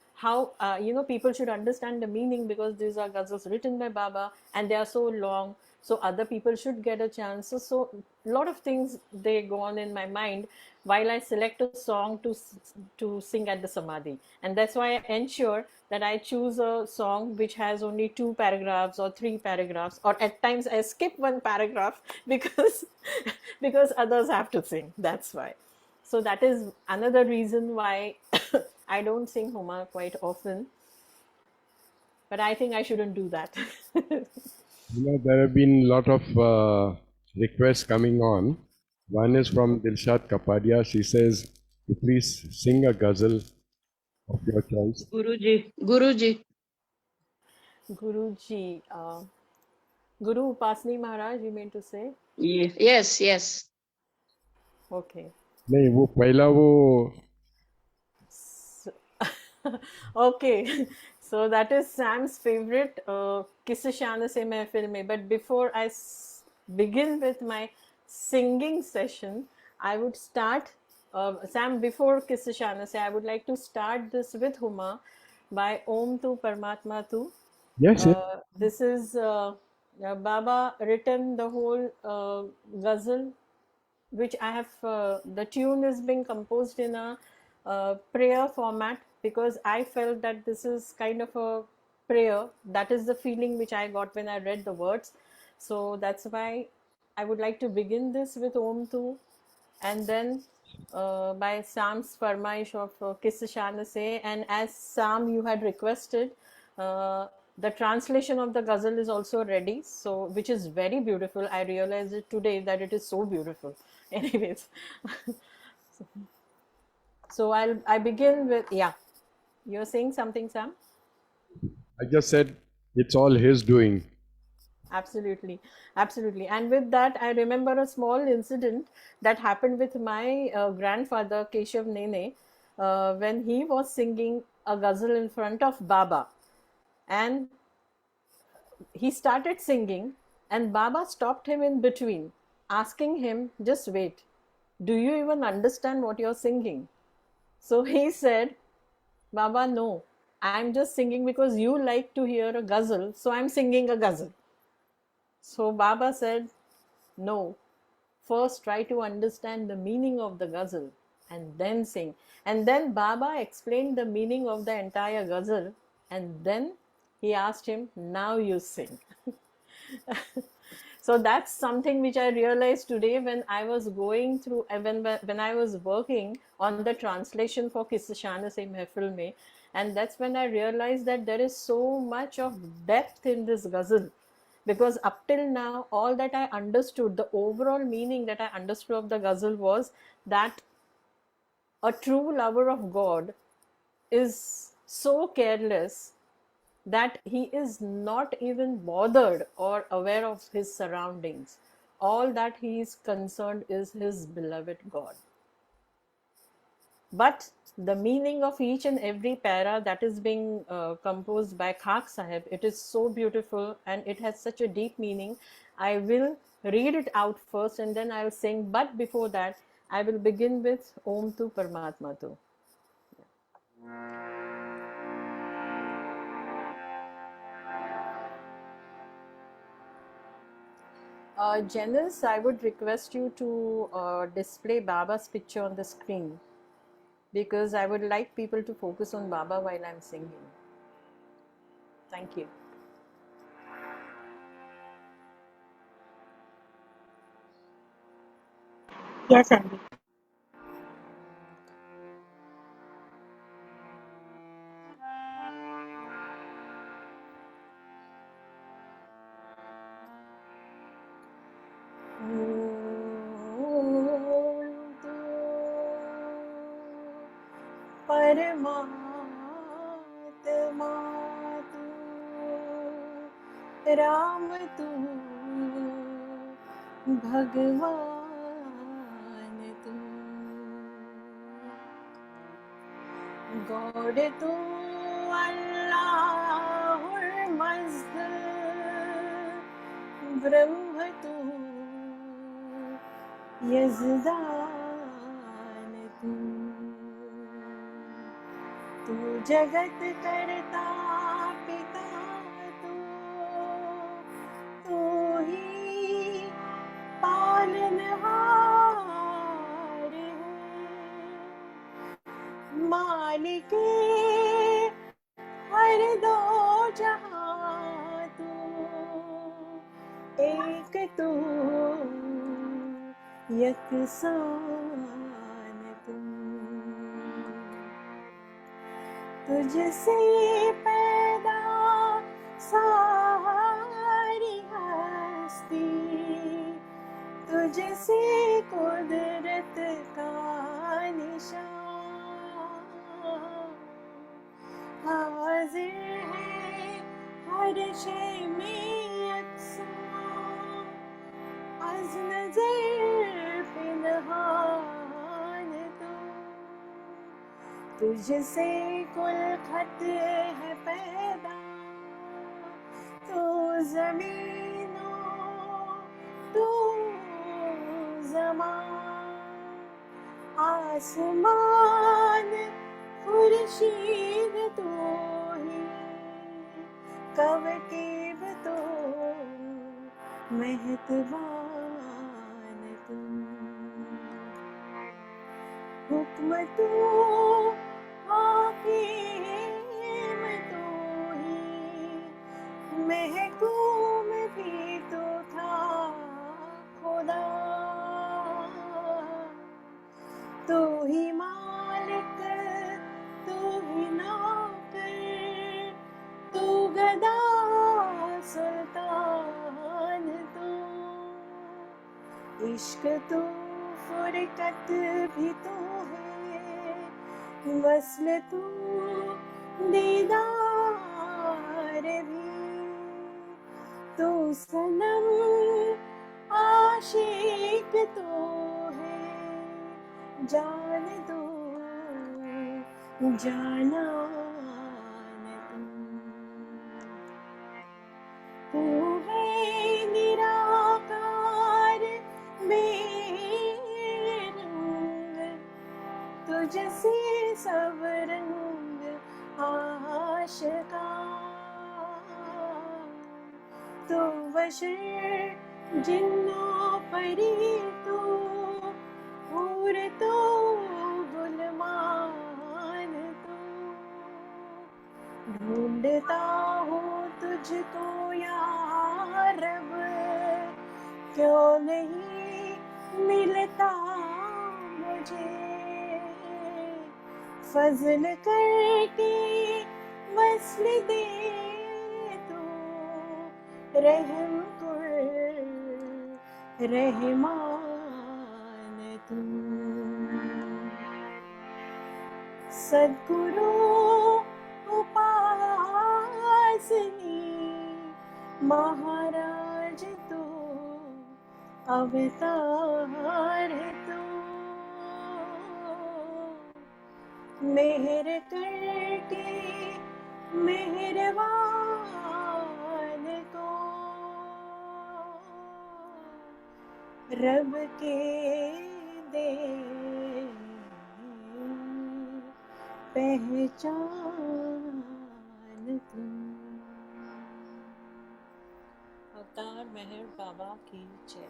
should understand the meaning, because these are ghazals written by Baba and they are so long, so other people should get a chance. So a lot of things, they go on in my mind while I select a song to sing at the Samadhi. And that's why I ensure that I choose a song which has only 2 paragraphs or 3 paragraphs, or at times I skip 1 paragraph because others have to sing. That's why. So that is another reason why I don't sing Huma quite often. But I think I shouldn't do that. There have been a lot of requests coming on. One is from Dilshad Kapadia. She says, to please sing a ghazal of your choice. Guruji. Guruji, Guru Upasni Maharaj, you mean to say? Yes. Okay. नहीं वो पहला वो Okay. So that is Sam's favorite, Kisse Shan Se Mehfil Mein. But before I begin with my singing session, I would start, Sam, before Kisse Shan Se, I would like to start this with Huma, by Om Tu Paramatma Tu. Yes, yes. This is Baba written the whole ghazal, which I have, the tune is being composed in a prayer format, because I felt that this is kind of a prayer. That is the feeling which I got when I read the words. So that's why I would like to begin this with Om Tu, and then by Sam's Farmaish of Kiss Shan Se. And as Sam, you had requested, the translation of the ghazal is also ready, so which is very beautiful. I realized it today that it is so beautiful. Anyways, so I begin with, yeah. You're saying something, Sam? I just said it's all his doing. Absolutely, absolutely. And with that, I remember a small incident that happened with my grandfather, Keshav Nene, when he was singing a ghazal in front of Baba. And he started singing, and Baba stopped him in between, asking him, just wait, do you even understand what you're singing? So he said, Baba, no, I'm just singing because you like to hear a ghazal, so I'm singing a ghazal. So Baba said, no, first try to understand the meaning of the ghazal and then sing. And then Baba explained the meaning of the entire ghazal, and then he asked him, now you sing. So that's something which I realized today when I was going through, when I was working on the translation for Kisse Shan Se Mehfil Mein, and that's when I realized that there is so much of depth in this ghazal. Because up till now, all that I understood, the overall meaning that I understood of the ghazal was that a true lover of God is so careless that he is not even bothered or aware of his surroundings. All that he is concerned is his beloved God. But the meaning of each and every para that is being composed by Khak Sahib, it is so beautiful and it has such a deep meaning. I will read it out first and then I'll sing. But before that, I will begin with Om Tu Paramatma Tu. Janice, I would request you to display Baba's picture on the screen, because I would like people to focus on Baba while I'm singing. Thank you. Yes, Andy. परमात्मा तू, राम तू, भगवान तू, God तू, अल्लाहुल मज़्द, ब्रह्म तू, यज़दान तू, तू जगत करता पिता तू, तू ही पालनहार है, मालिक हर दो जहां तू, एक तू यकसान तू, तुझसे पैदा सारी हस्ती, तुझसे कुदरत का निशान, हाजिर है हर शय में यकसां, अज़ नज़र पिनहान तू, तुझसे कुल खत है पैदा, तू ज़मीनो तू ज़मान, आसमान खुर्शीद तू, कब के तो मेहतबान तुम, हुक्म तो हाकिम तो ही, महकूम भी तो था खुदा, तू ही मालिक तू ही नौकर, तू गदा सुल्तान तू, इश्क तू फुरकत भी तो है, वस्ल तू दीदार भी, तू सनम आशिक तो है, जान दो जानान तू है निराकार बेरंग, तुझसे सब रंग आशिका, तो बशर जिन्ना परी तो हूर तो गुलमान तो, ढूंढता हूँ तुझको या रब, क्यों नहीं मिलता मुझे, फजल करके वस्ल दे तो रहम कर रहमान तू, सद्गुरु उपासनी महाराज तू अवतार तू, मेहर करके मेहरबान को, रब के दे पहचान तू। अवतार मेहर बाबा की जय।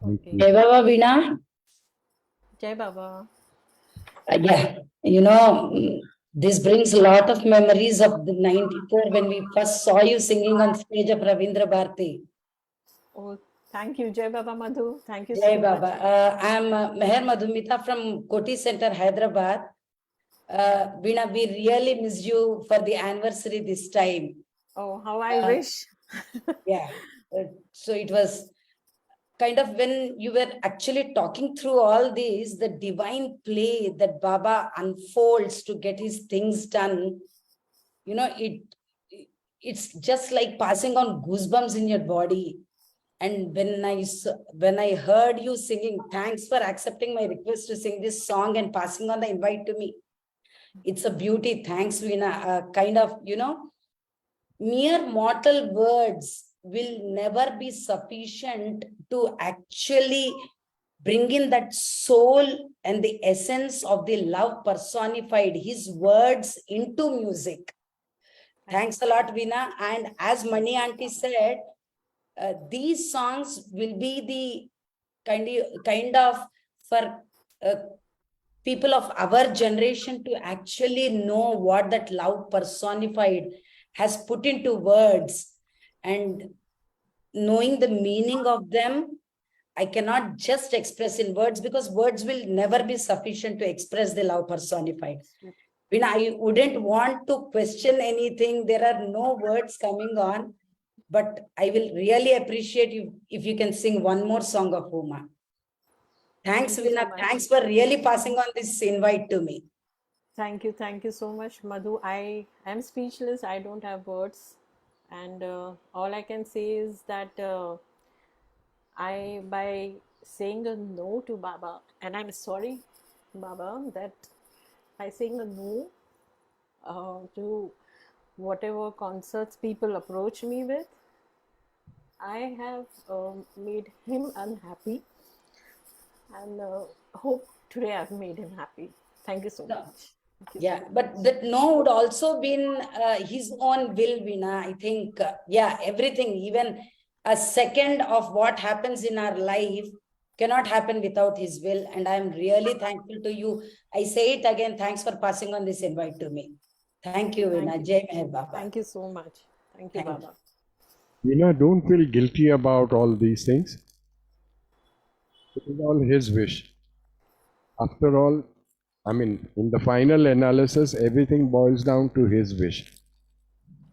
Okay. Jai Baba Veena. जय बाबा। Yeah, you know, this brings a lot of memories of the 94 when we first saw you singing on stage of Ravindra Bharati. Oh, thank you, Jai Baba Madhu. Thank you Jai so Baba. much. I'm Meher Madhumita from Koti Center, Hyderabad. Veena, we really missed you for the anniversary this time. Oh, how I wish. Yeah, so it was kind of when you were actually talking through all these, the divine play that Baba unfolds to get his things done, you know, it's just like passing on goosebumps in your body. And when I heard you singing, thanks for accepting my request to sing this song and passing on the invite to me. It's a beauty. Thanks, Veena. Kind of, you know, mere mortal words will never be sufficient to actually bring in that soul and the essence of the love personified, his words into music. Thanks a lot, Veena. And as Mani Aunty said, these songs will be the kind of for people of our generation to actually know what that love personified has put into words, and knowing the meaning of them, I cannot just express in words because words will never be sufficient to express the love personified. When I wouldn't want to question anything, there are no words coming on, but I will really appreciate you if you can sing one more song of Uma. Thanks, Thank you Veena. so much. Thanks for really passing on this invite to me. Thank you so much, Madhu. I am speechless. I don't have words, and all I can say is that by saying a no to Baba, and I'm sorry, Baba, that by saying a no to whatever concerts people approach me with, I have made him unhappy, and hope today I've made him happy. Thank you so No. much. Yeah, but that no would also been his own will, Veena. I think, yeah, everything, even a second of what happens in our life cannot happen without his will. And I'm really thankful to you. I say it again, thanks for passing on this invite to me. Thank you, Thank Veena. you. Jai Meher Baba. Thank you so much. Thank you, Thank Baba. Veena, don't feel guilty about all these things. It is all his wish. After all, I mean, in the final analysis, everything boils down to his wish.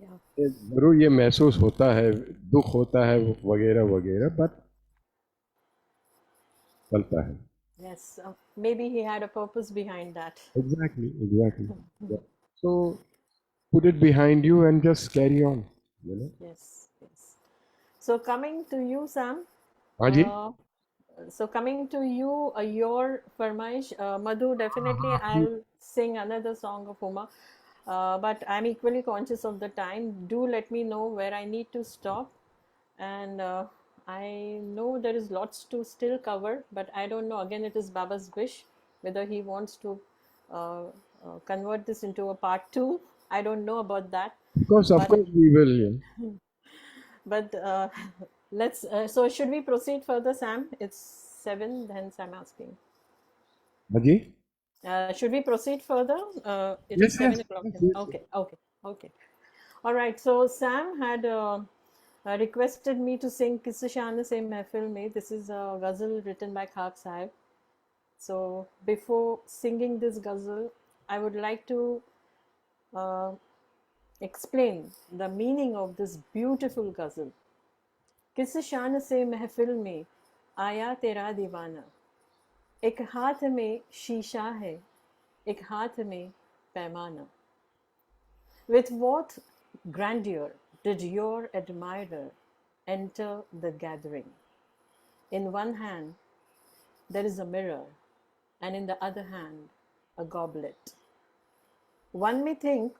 Yeah. जरूर ये महसूस होता है, दुख होता है वगैरह वगैरह, but चलता है. Yes. Maybe he had a purpose behind that. Exactly. Yeah. So put it behind you and just carry on. You know. Yes. Yes. So coming to you, Sam. हाँ जी. So coming to you, your Farmaish, Madhu, definitely I'll sing another song of Uma. But I'm equally conscious of the time. Do let me know where I need to stop. And I know there is lots to still cover, but I don't know. Again, it is Baba's wish whether he wants to convert this into a part 2. I don't know about that. Of course, we will. Yeah. But let's. So should we proceed further, Sam? It's 7. Hence, I'm asking. हाँ जी. Should we proceed further? It Yes, is 7 yes, o'clock. yes, yes, Okay. All right. So Sam had requested me to sing "Kisse Shan Se Mehfil Mein." This is a ghazal written by Khak Sahib. So before singing this ghazal, I would like to explain the meaning of this beautiful ghazal. किस शान से महफिल में आया तेरा दीवाना, एक हाथ में शीशा है, एक हाथ में पैमाना. With what grandeur did your admirer enter the gathering? In one hand there is a mirror, and in the other hand a goblet. One may think,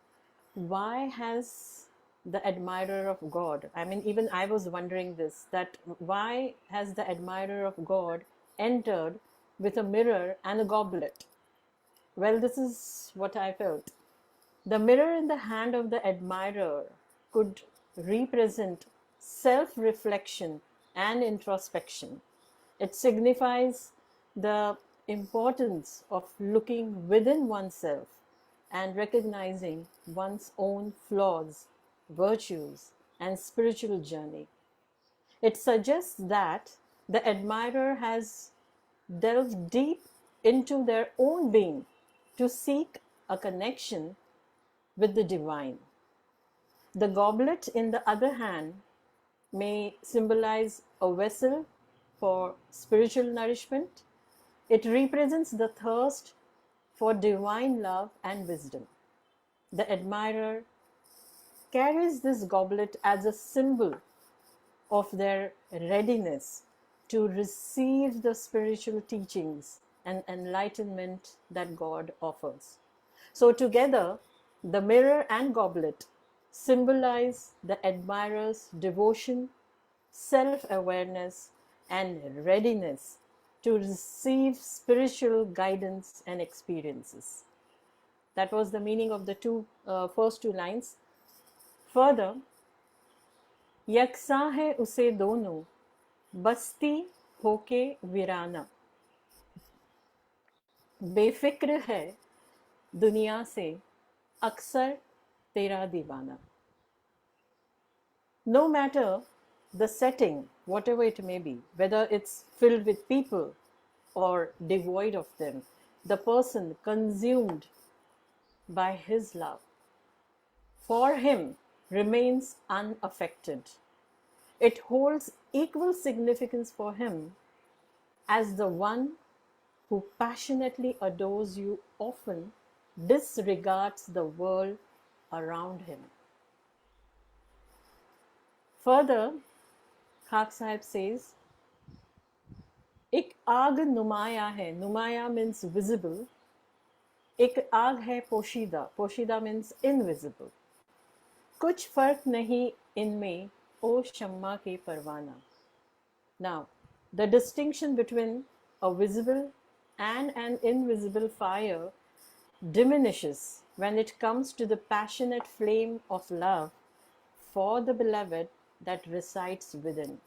why has the admirer of God, I mean, even I was wondering this, that why has the admirer of God entered with a mirror and a goblet? Well, this is what I felt. The mirror in the hand of the admirer could represent self-reflection and introspection. It signifies the importance of looking within oneself and recognizing one's own flaws, virtues, and spiritual journey. It suggests that the admirer has delved deep into their own being to seek a connection with the divine. The goblet, in the other hand, may symbolize a vessel for spiritual nourishment. It represents the thirst for divine love and wisdom. The admirer carries this goblet as a symbol of their readiness to receive the spiritual teachings and enlightenment that God offers. So, together, the mirror and goblet symbolize the admirer's devotion, self awareness, and readiness to receive spiritual guidance and experiences. That was the meaning of the first two lines. Further, यकसा है उसे दोनों, बस्ती होके वीराना, बेफिक्र है दुनिया से अक्सर तेरा दीवाना. No matter the setting, whatever it may be, whether it's filled with people or devoid of them, the person consumed by his love for him remains unaffected. It holds equal significance for him as the one who passionately adores you often disregards the world around him. Further, Khak Sahib says, एक आग नुमाया है, नुमाया means visible, एक आग है पोशीदा, पोशीदा means invisible. कुछ फर्क नहीं इनमें ओ शम्मा के परवाना. Now, the distinction between a visible and an invisible fire diminishes when it comes to the passionate flame of love for the beloved that resides within.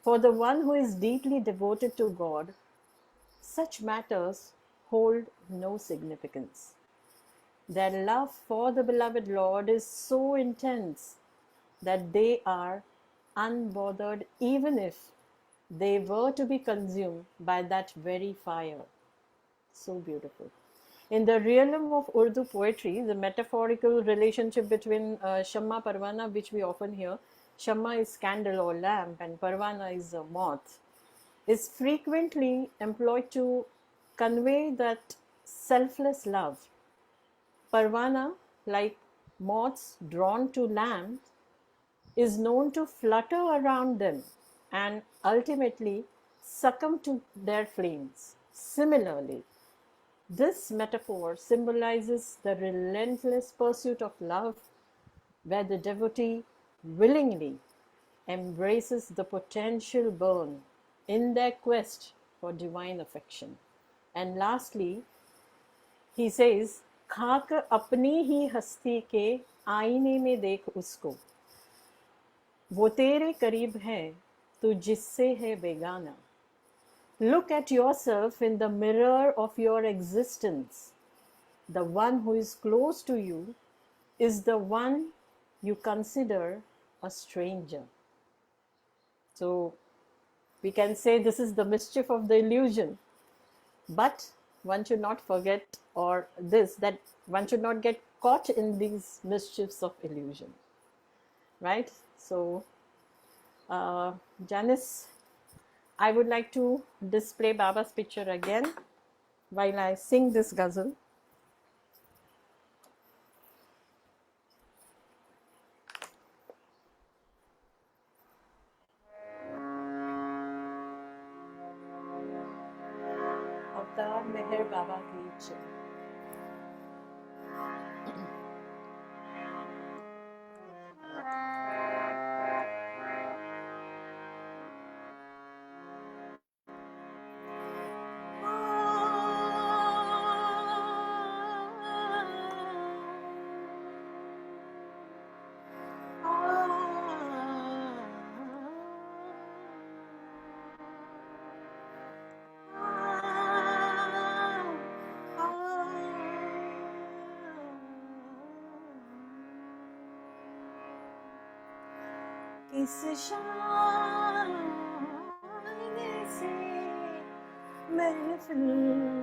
For the one who is deeply devoted to God, such matters hold no significance. Their love for the beloved Lord is so intense that they are unbothered even if they were to be consumed by that very fire. So beautiful. In the realm of Urdu poetry, the metaphorical relationship between Shamma Parwana, which we often hear, Shamma is candle or lamp and Parwana is a moth, is frequently employed to convey that selfless love. Parwana, like moths drawn to lamps, is known to flutter around them and ultimately succumb to their flames. Similarly, this metaphor symbolizes the relentless pursuit of love, where the devotee willingly embraces the potential burn in their quest for divine affection. And lastly, he says, खाक अपनी ही हस्ती के आईने में देख उसको, वो तेरे करीब है तू जिससे है बेगाना. Look at yourself in the mirror of your existence. The one who is close to you is the one you consider a stranger. So we can say this is the mischief of the illusion. But one should not forget, or this, that one should not get caught in these mischiefs of illusion. Right? So, Janice, I would like to display Baba's picture again while I sing this ghazal. अवतार मेहर बाबा की जय. किस शान से महफिल में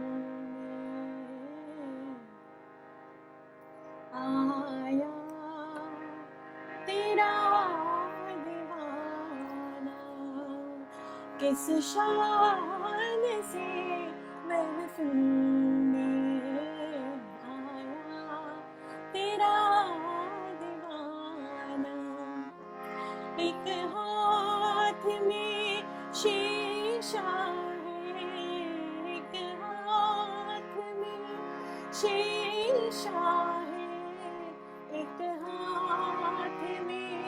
आया तेरा दीवाना, किस शान से महफिल में आया तेरा दीवाना. एक हाथ में शीशा है, एक हाथ में शीशा है, एक हाथ में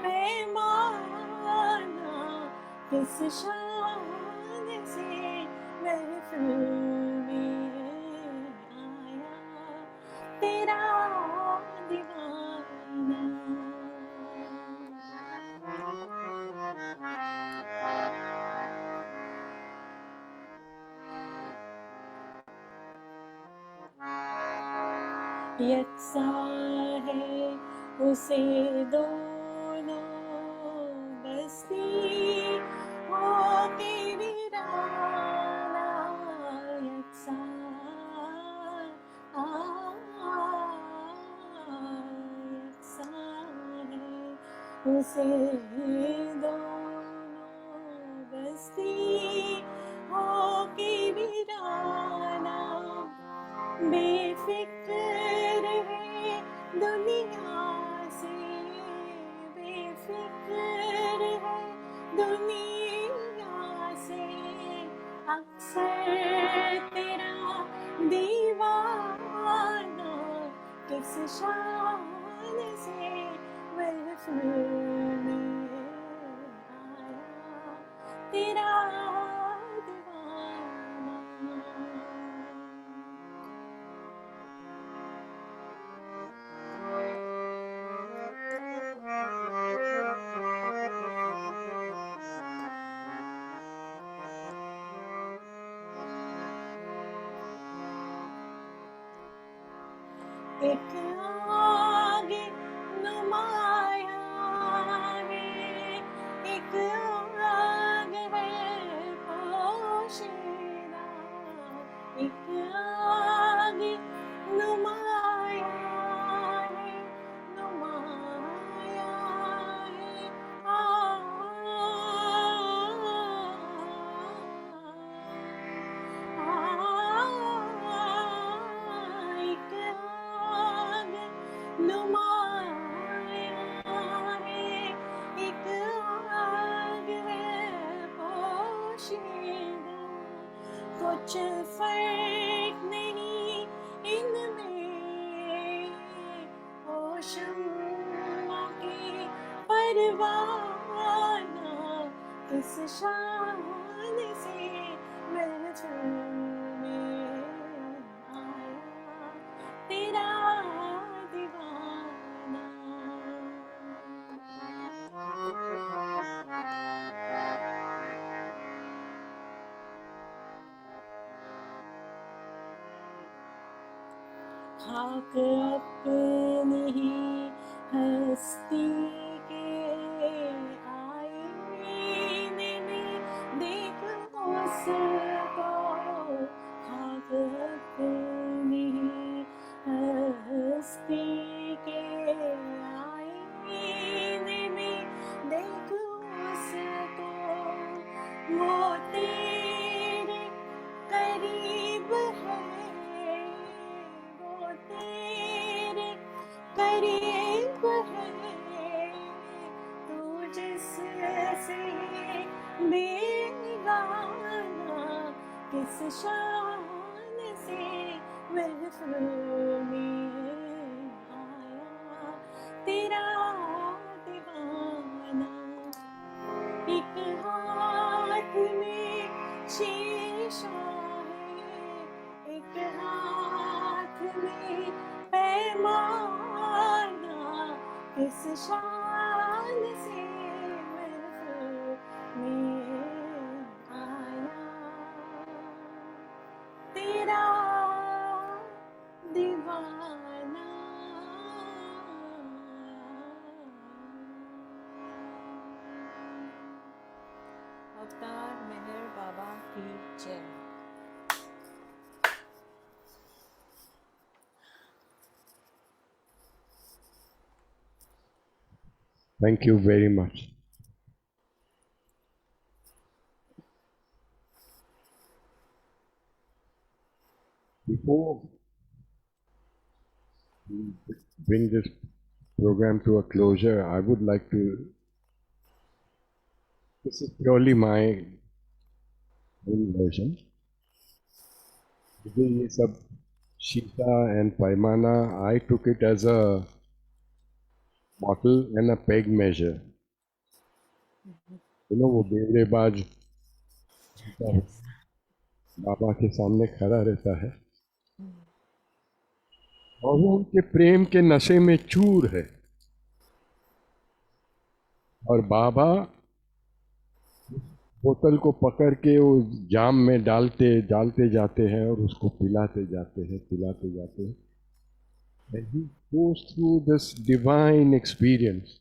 पैमाना, किस शान से महफिल में आया तेरा दीवाना. यकसा है उसे दोनों बस्ती हो के वीराना. यकसा यकसा है उसे दोनों बस्ती हो के वीराना. बेफिक्र है दुनिया से, बेफिक्र है दुनिया से, अक्सर तेरा दीवाना, किस शान से महफिल में आया तेरा दीवाना. एक आगे नुमाया है, एक आग है पोशीदा, एक आगे नुमाया है, नुमाया है, एक आग नुमाया है, एक आग है पोशीदा, कुछ फर्क नहीं इनमें, ओ शम्मा की परवाना किस शान से महफिल में आया तेरा दीवाना। खाक अपनी ही हस्ती के आईने में देख उसको, खाक अपनी ही हस्ती के आईने में देख उसको, वो तेरे करीब है, वो तेरे करीब है, तू जिससे बेगाना किस शान से महफिल में आया तेरा दीवाना। एक हाथ में शीशा है, एक हाथ में पैमाना किस शान से महफिल में आया तेरा दीवाना। अवतार मेहर बाबा की जय। Thank you very much. Before we bring this program to a closure, I would like to, this is purely my own version. मुझे ये सब शीशा and paimana, I took it as a bottle and a peg measure. You know, वो बेवरेबाज बाबा के सामने खड़ा रहता है और वो उनके प्रेम के नशे में चूर है, और बाबा बोतल को पकड़ के वो जाम में डालते जाते हैं और उसको पिलाते जाते हैं and he goes through this divine experience.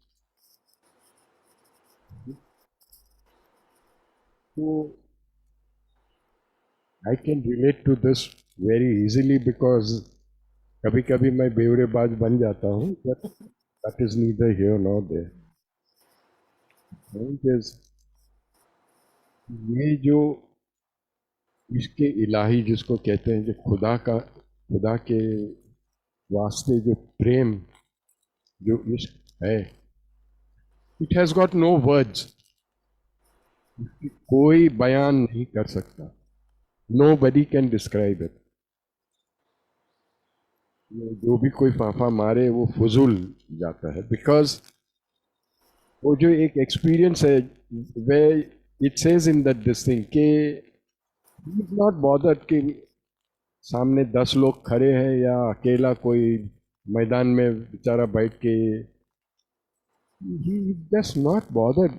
So I can relate to this very easily because कभी कभी मैं बेवरेबाज बन जाता हूँ, but that is neither here nor there. Point is, ये जो इसके इलाही जिसको कहते हैं, जो खुदा के वास्ते जो प्रेम, जो इश्क है, it has got no words, कोई बयान नहीं कर सकता, nobody can describe it. जो भी कोई फाफा मारे वो फजूल जाता है, बिकॉज वो जो एक एक्सपीरियंस है, way it says in that this thing के ही इज नॉट बॉदर्ड कि सामने 10 लोग खड़े हैं या अकेला कोई मैदान में बेचारा बैठ के, ही जस्ट नॉट बॉदर्ड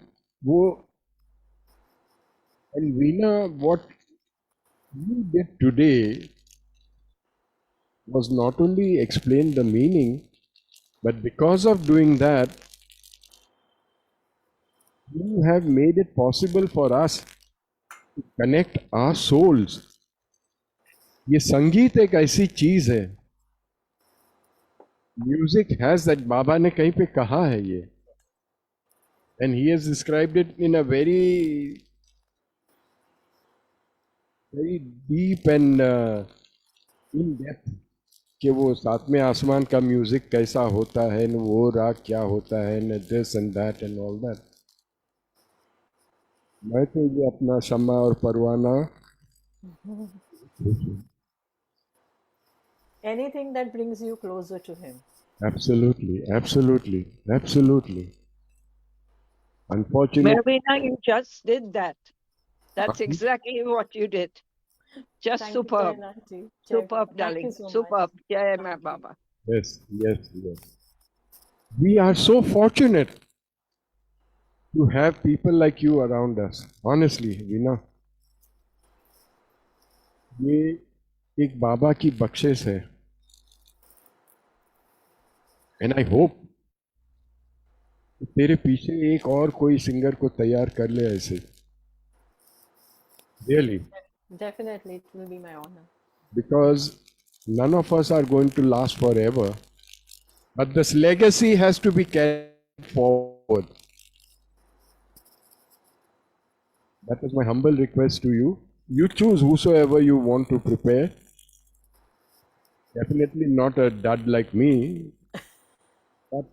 वो। And Veena, what you did today was not only explain the meaning, but because of doing that, you have made it possible for us to connect our souls. ये संगीत एक ऐसी चीज है, म्यूजिक हैज दैट, बाबा ने कहीं पे कहा है ये, and he has described it in a very deep and in depth, कि वो सातवें आसमान का म्यूजिक कैसा होता है, न वो राग क्या होता है, न this and that and all that. मैं तो ये अपना शम्मा और परवाना, Anything that brings you closer to him. absolutely, absolutely, absolutely. Unfortunately, Marina, you just did that. That's exactly what you did. Just Thank you, superb. Jayan aunty. Jai Superb, Baba. Thank darling. you so much. Superb. Jai Ma Baba. yes, yes, yes. We are so fortunate to have people like you around us. Honestly, Veena, ये एक बाबा की बख्शिश है. And I hope तेरे पीछे एक और कोई सिंगर को तैयार कर ले ऐसे. Really, Definitely, it will be my honor. because none of us are going to last forever, but this legacy has to be carried forward. That is my humble request to you. You choose whosoever you want to prepare. Definitely not a dud like me, but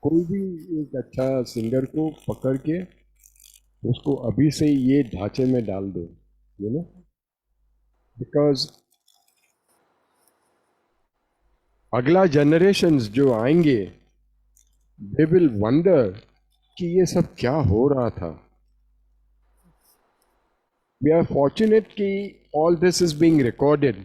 कोई भी एक अच्छा singer को पकड़ के उसको अभी से ये ढांचे में डाल दो, you know, because अगला जनरेशंस जो आएंगे, they will wonder कि ये सब क्या हो रहा था. We are fortunate कि all this is being recorded.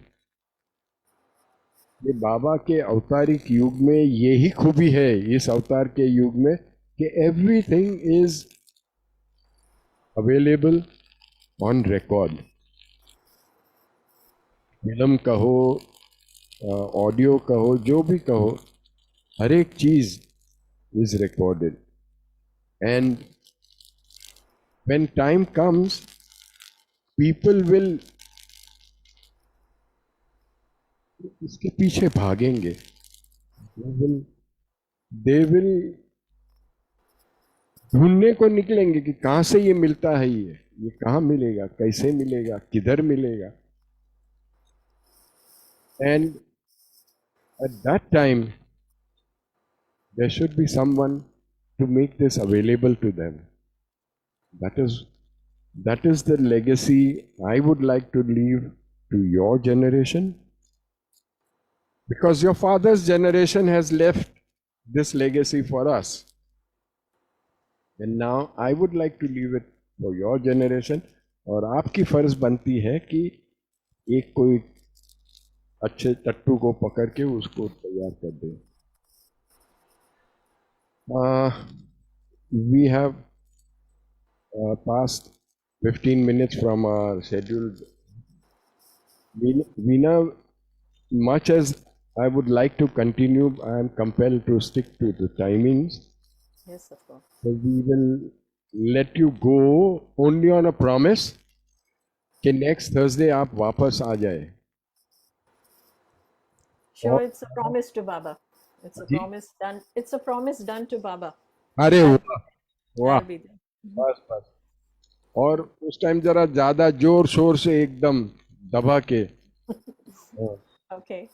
ये बाबा के अवतारिक युग में यही खूबी है, इस अवतार के युग में, कि everything is available on record. Film कहो, ऑडियो कहो, जो भी कहो, हर एक चीज is recorded. And when time comes, people will इसके पीछे भागेंगे. They will ढूंढने को निकलेंगे कि कहाँ से ये मिलता है, ये कहाँ मिलेगा, कैसे मिलेगा, किधर मिलेगा. And at that time, there should be someone to make this available to them. That is the legacy I would like to leave to your generation. Because your father's generation has left this legacy for us. And now I would like to leave it for your generation. और आपकी फर्ज बनती है कि एक कोई अच्छे टट्टू को पकड़ के उसको तैयार कर दे. We have passed 15 minutes from our schedule. Veena, much as I would like to continue, I am compelled to stick to the timings. Yes, of course. So we will let you go only on a promise कि next Thursday आप वापस आ जाए. Sure, it's a promise to Baba. It's a ji? promise done. It's a promise done to Baba. अरे वाह वाह, I'll be there. बस बस. और उस टाइम जरा ज्यादा जोर शोर से एकदम दबा के. Okay.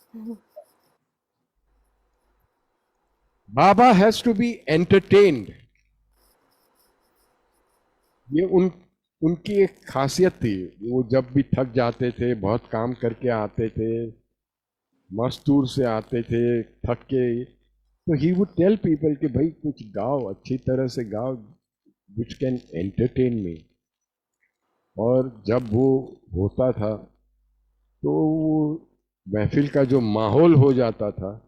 Baba has to be entertained. ये उनकी एक खासियत थी. वो जब भी थक जाते थे, बहुत काम करके आते थे, मस्तूर से आते थे, थक के, तो he would tell people कि भाई कुछ गाओ, अच्छी तरह से गाओ, which can entertain me. और जब वो होता था तो वो महफिल का जो माहौल हो जाता था,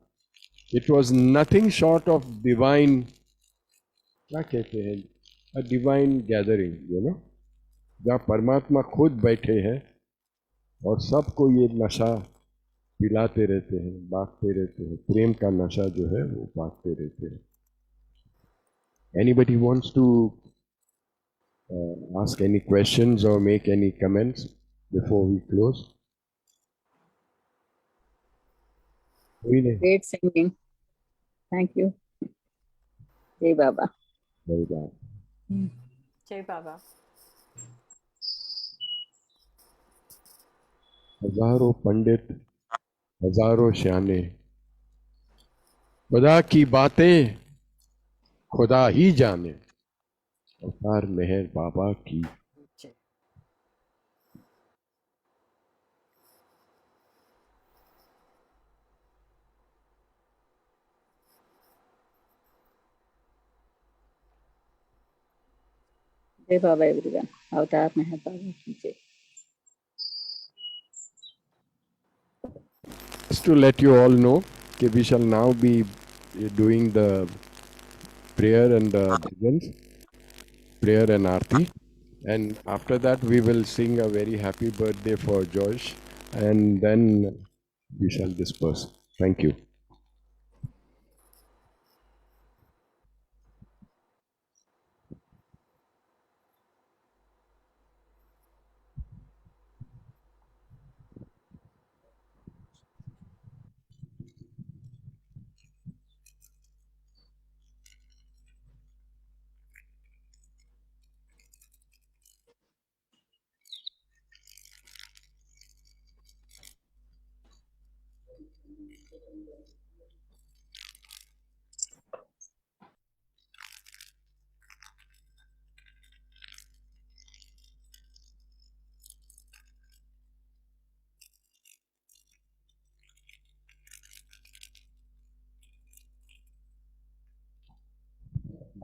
it was nothing short of divine, क्या कहते हैं, a divine gathering, you know, जहाँ परमात्मा खुद बैठे हैं और सबको ये नशा पिलाते रहते हैं, बांटते रहते हैं, प्रेम का नशा जो है वो बांटते रहते हैं. Anybody wants to ask any questions or make any comments before we close? कोई नहीं. Great singing. Thank you. Jai Baba. Very bad. Jai Baba. हजारों पंडित, हजारों श्याने, खुदा की बातें खुदा ही जाने. अवतार मेहर बाबा की. Jai. Jai Baba everyone. Avatar Meher Baba ki jai. Just to let you all know that we shall now be doing the prayer and the bhajans, prayer and aarti, and after that we will sing a very happy birthday for Josh, and then we shall disperse. Thank you.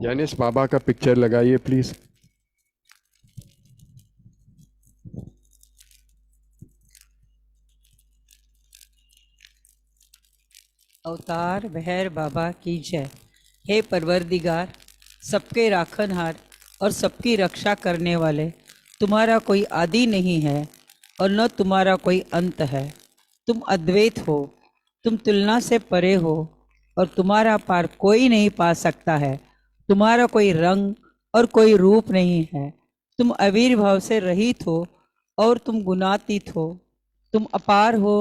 Gyanesh बाबा का picture लगाइए please. अवतार मेहर बाबा की जय. हे परवरदिगार, सबके राखनहार और सबकी रक्षा करने वाले, तुम्हारा कोई आदि नहीं है और न तुम्हारा कोई अंत है. तुम अद्वैत हो, तुम तुलना से परे हो और तुम्हारा पार कोई नहीं पा सकता है. तुम्हारा कोई रंग और कोई रूप नहीं है. तुम आविर्भाव से रहित हो और तुम गुणातीत हो. तुम अपार हो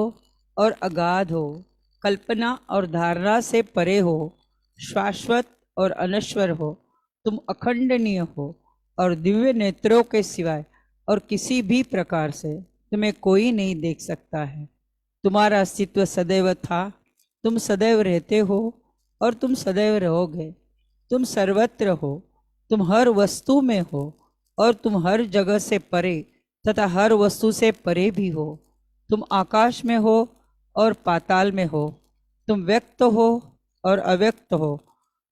और अगाध हो, कल्पना और धारणा से परे हो, शाश्वत और अनश्वर हो. तुम अखंडनीय हो और दिव्य नेत्रों के सिवाय और किसी भी प्रकार से तुम्हें कोई नहीं देख सकता है. तुम्हारा अस्तित्व सदैव था, तुम सदैव रहते हो और तुम सदैव रहोगे. तुम सर्वत्र हो, तुम हर वस्तु में हो और तुम हर जगह से परे तथा हर वस्तु से परे भी हो. तुम आकाश में हो और पाताल में हो. तुम व्यक्त हो और अव्यक्त हो.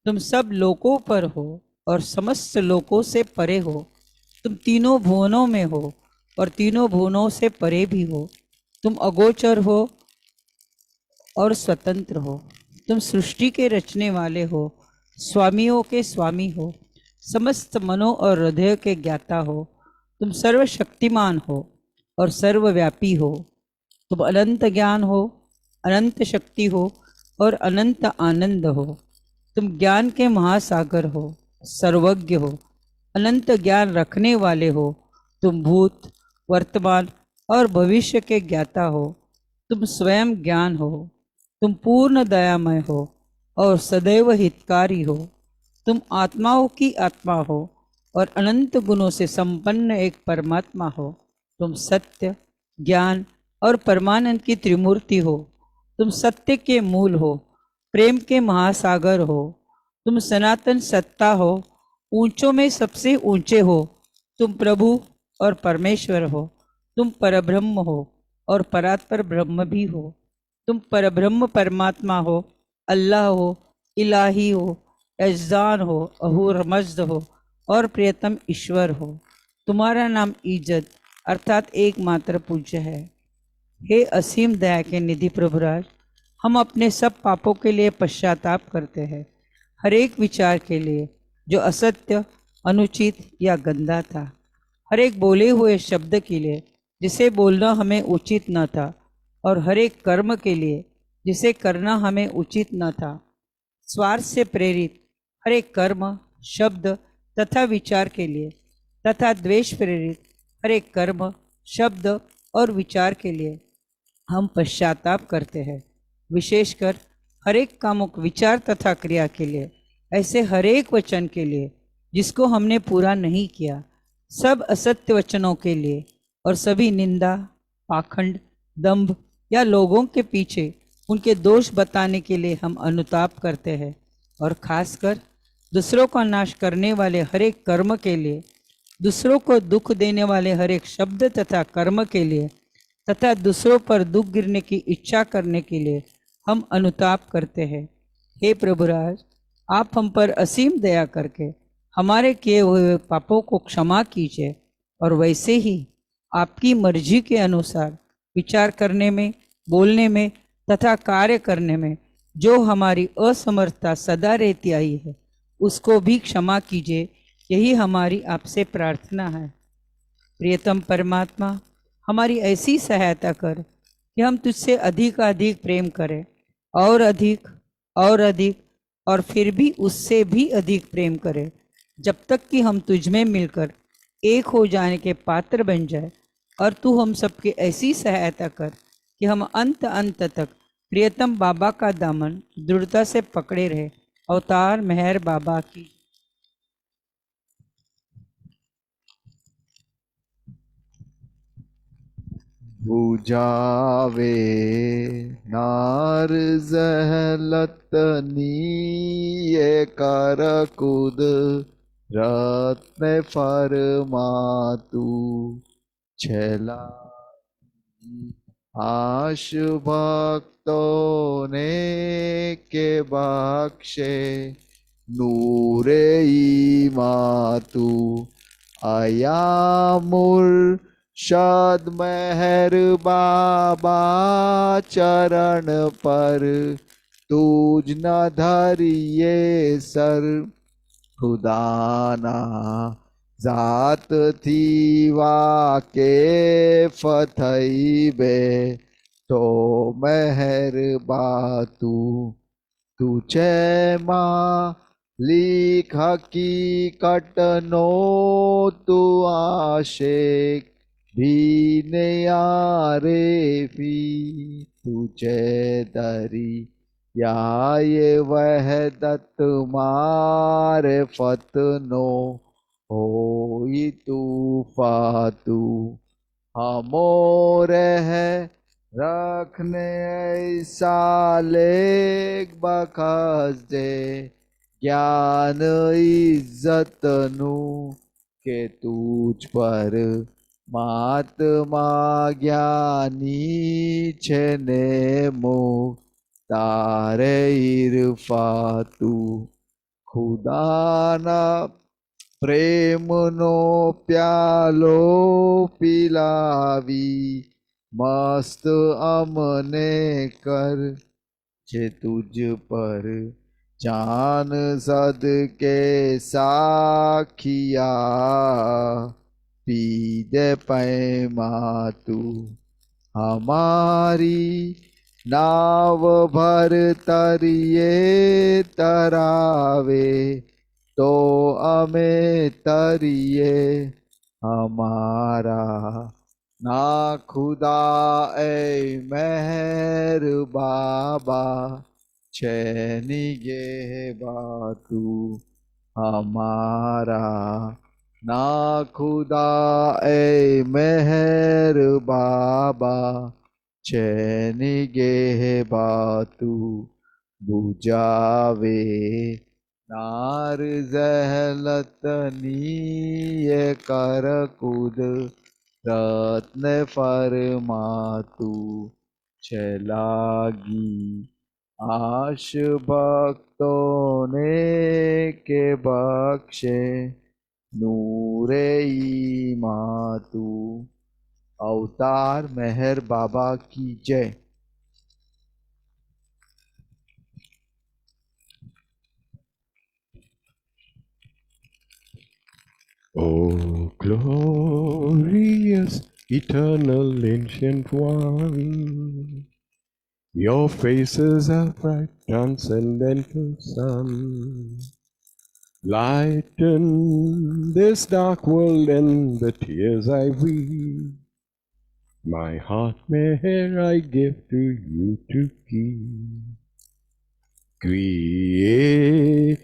तुम सब लोकों पर हो और समस्त लोकों से परे हो. तुम तीनों भुवनों में हो और तीनों भुवनों से परे भी हो. तुम अगोचर हो और स्वतंत्र हो. तुम सृष्टि के रचने वाले हो, स्वामियों के स्वामी हो, समस्त मनों और हृदय के ज्ञाता हो. तुम सर्वशक्तिमान हो और सर्वव्यापी हो. तुम अनंत ज्ञान हो, अनंत शक्ति हो और अनंत आनंद हो. तुम ज्ञान के महासागर हो, सर्वज्ञ हो, अनंत ज्ञान रखने वाले हो. तुम भूत, वर्तमान और भविष्य के ज्ञाता हो. तुम स्वयं ज्ञान हो. तुम पूर्ण दयामय हो और सदैव हितकारी हो. तुम आत्माओं की आत्मा हो और अनंत गुणों से संपन्न एक परमात्मा हो. तुम सत्य, ज्ञान और परमानंद की त्रिमूर्ति हो. तुम सत्य के मूल हो, प्रेम के महासागर हो. तुम सनातन सत्ता हो, ऊंचों में सबसे ऊंचे हो. तुम प्रभु और परमेश्वर हो. तुम परब्रह्म हो और परात्पर ब्रह्म भी हो. तुम परब्रह्म परमात्मा हो, अल्लाह हो, इलाही हो, यजदान हो, अहूर मज्द हो और प्रियतम ईश्वर हो. तुम्हारा नाम इज्जत अर्थात एकमात्र पूज्य है. हे असीम दया के निधि प्रभुराज, हम अपने सब पापों के लिए पश्चाताप करते हैं. हर एक विचार के लिए जो असत्य, अनुचित या गंदा था, हर एक बोले हुए शब्द के लिए जिसे बोलना हमें उचित न था, और हर एक कर्म के लिए जिसे करना हमें उचित न था। स्वार्थ से प्रेरित हर एक कर्म, शब्द तथा विचार के लिए तथा द्वेष प्रेरित हर एक कर्म, शब्द और विचार के लिए हम पश्चाताप करते हैं। विशेषकर हर एक कामुक विचार तथा क्रिया के लिए, ऐसे हर एक वचन के लिए जिसको हमने पूरा नहीं किया, सब असत्य वचनों के लिए और सभी निंदा, पाखंड, दंभ या लोगों के पीछे उनके दोष बताने के लिए हम अनुताप करते हैं। और खासकर दूसरों का नाश करने वाले हर एक कर्म के लिए, दूसरों को दुख देने वाले हर एक शब्द तथा कर्म के लिए तथा दूसरों पर दुख गिरने की इच्छा करने के लिए हम अनुताप करते हैं। हे प्रभुराज, आप हम पर असीम दया करके हमारे किए हुए पापों को क्षमा कीजिए और वैसे ही आपकी मर्जी के अनुसार विचार करने में, बोलने में तथा कार्य करने में जो हमारी असमर्थता सदा रहती आई है, उसको भी क्षमा कीजिए। यही हमारी आपसे प्रार्थना है। प्रियतम परमात्मा, हमारी ऐसी सहायता कर कि हम तुझसे अधिक प्रेम करें, और अधिक और फिर भी उससे भी अधिक प्रेम करें, जब तक कि हम तुझ में मिलकर एक हो जाने के पात्र बन जाए। और तू हम सबके ऐसी सहायता कर कि हम अंत तक प्रियतम बाबा का दामन दृढ़ता से पकड़े रहे। अवतार मेहर बाबा की। बुझावे नार जहलतनी ये कर कुद रत्न फरमातु छला आश भक्तों ने के बख्शे नूरे मातु अयामुर शाद मेहर बाबा चरण पर तुझ न धरिए सर खुदाना जात थी वाके फथई बे तो मेहर बातू तुझे माँ लिख हकीकत नो तू आशिक भी ने यारे भी तुझे दरी या ये वहदत मारे फतनो हो तू फातू हमोरे है रखने ऐसा लेख बखस दे ज्ञान इज्जत नु के तुझ पर महात्मा ज्ञानी छने मो तारे इरफातू खुदाना प्रेम नो प्यालो पिलावी मस्त अमने कर जे तुझ पर जान सद के साखिया पी दे पैमातू हमारी नाव भर तरिए तरावे तो अमे तरिए हमारा ना खुदा ए मेहर बाबा छेनी गे बातू हमारा ना खुदा ए मेहर बाबा छेनी गे बातू बुझावे नार जहलतनी ये कर कूद रत्न फरमातू छलागी आश भक्तों ने के बख्शे नूरे मातू। अवतार मेहर बाबा की जय। Oh, glorious eternal ancient one. Your face is a bright transcendental sun. Lighten this dark world and the tears I weep. My heart meher I give to you to keep. Creator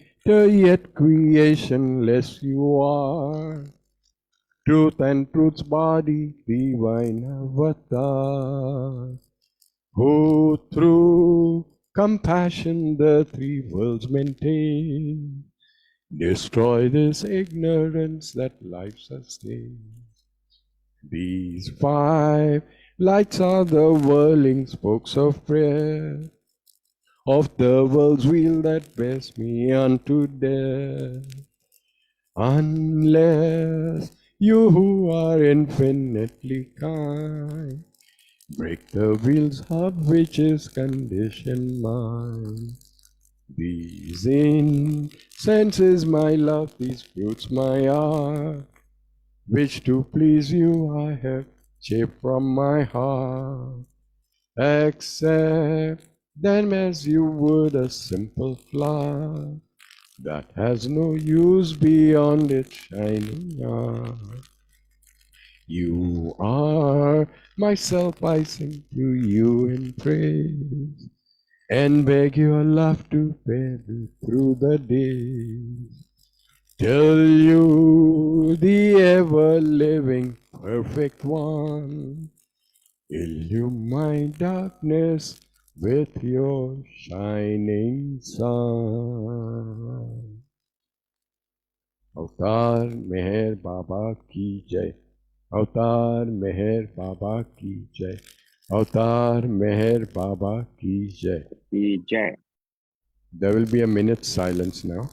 yet creationless you are. Truth and truth's body, divine avatar. Who through compassion the three worlds maintain. Destroy this ignorance that life sustains. These five lights are the whirling spokes of prayer, of the world's wheel that bears me unto death. Unless you who are infinitely kind, break the wheel's hub which is conditioned mind. These incenses my love, these fruits my art, which to please you I have shaped from my heart. Accept them as you would a simple flower that has no use beyond its shining art. You are myself, I sing to you in praise, and beg your love to bear me through the days. Till you, the ever-living perfect one, illume my darkness with your shining sun. अवतार मेहर बाबा की जय. अवतार मेहर बाबा की जय. अवतार मेहर बाबा की जय. There will be a minute's silence now.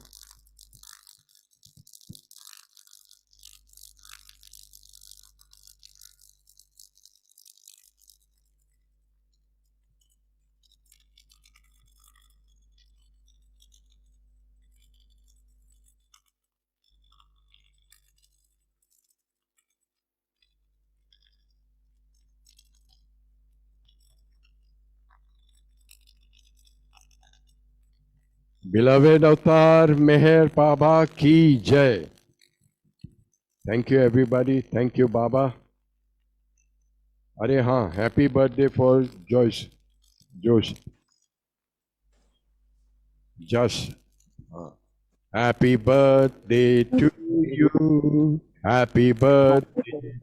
Beloved Avatar Meher Baba ki jai. Thank you everybody. Thank you Baba. Are haan, happy birthday for Josh. Happy birthday to you. Happy birthday.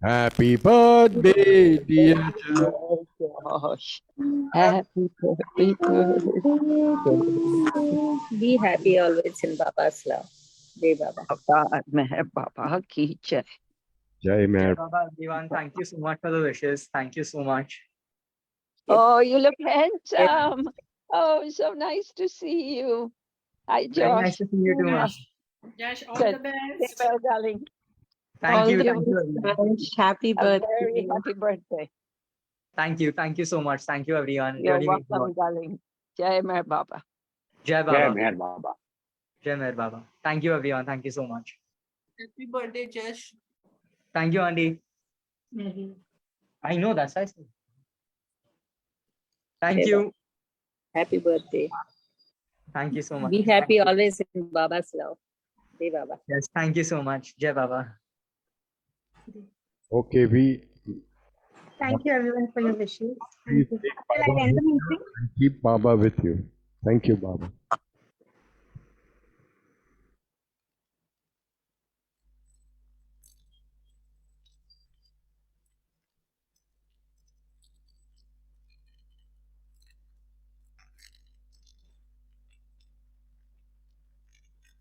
Happy birthday, dear Josh. Gosh. Happy birthday. Be happy always in Baba's love. Jai Baba. Avatar Meher Baba ki jai. Jai Meher. Baba, everyone, thank you so much for the wishes. Thank you so much. Oh, you look handsome. Oh, so nice to see you. Hi, Josh. Very nice to see you too, ma'am. Josh, all Good. the best. Stay well, darling. Thank you. the Thank you, everyone. Happy A very happy birthday. Thank you. Thank you so much. Thank you, everyone. You're Really means a welcome, lot. darling. Jai Meher Baba. Jai Baba. Jai Meher Baba. Thank you, everyone. Thank you so much. Happy birthday, Josh. Thank you, Andy. I know that's I said. Thank Jai you. Happy birthday. Thank you so much. Be happy always in Baba's love. Jai Baba. Yes, thank you so much. Jai Baba. Okay, Thank you everyone for your wishes. please Thank you. take Shall I Baba end with the you meeting? and keep Baba with you. Thank you, Baba.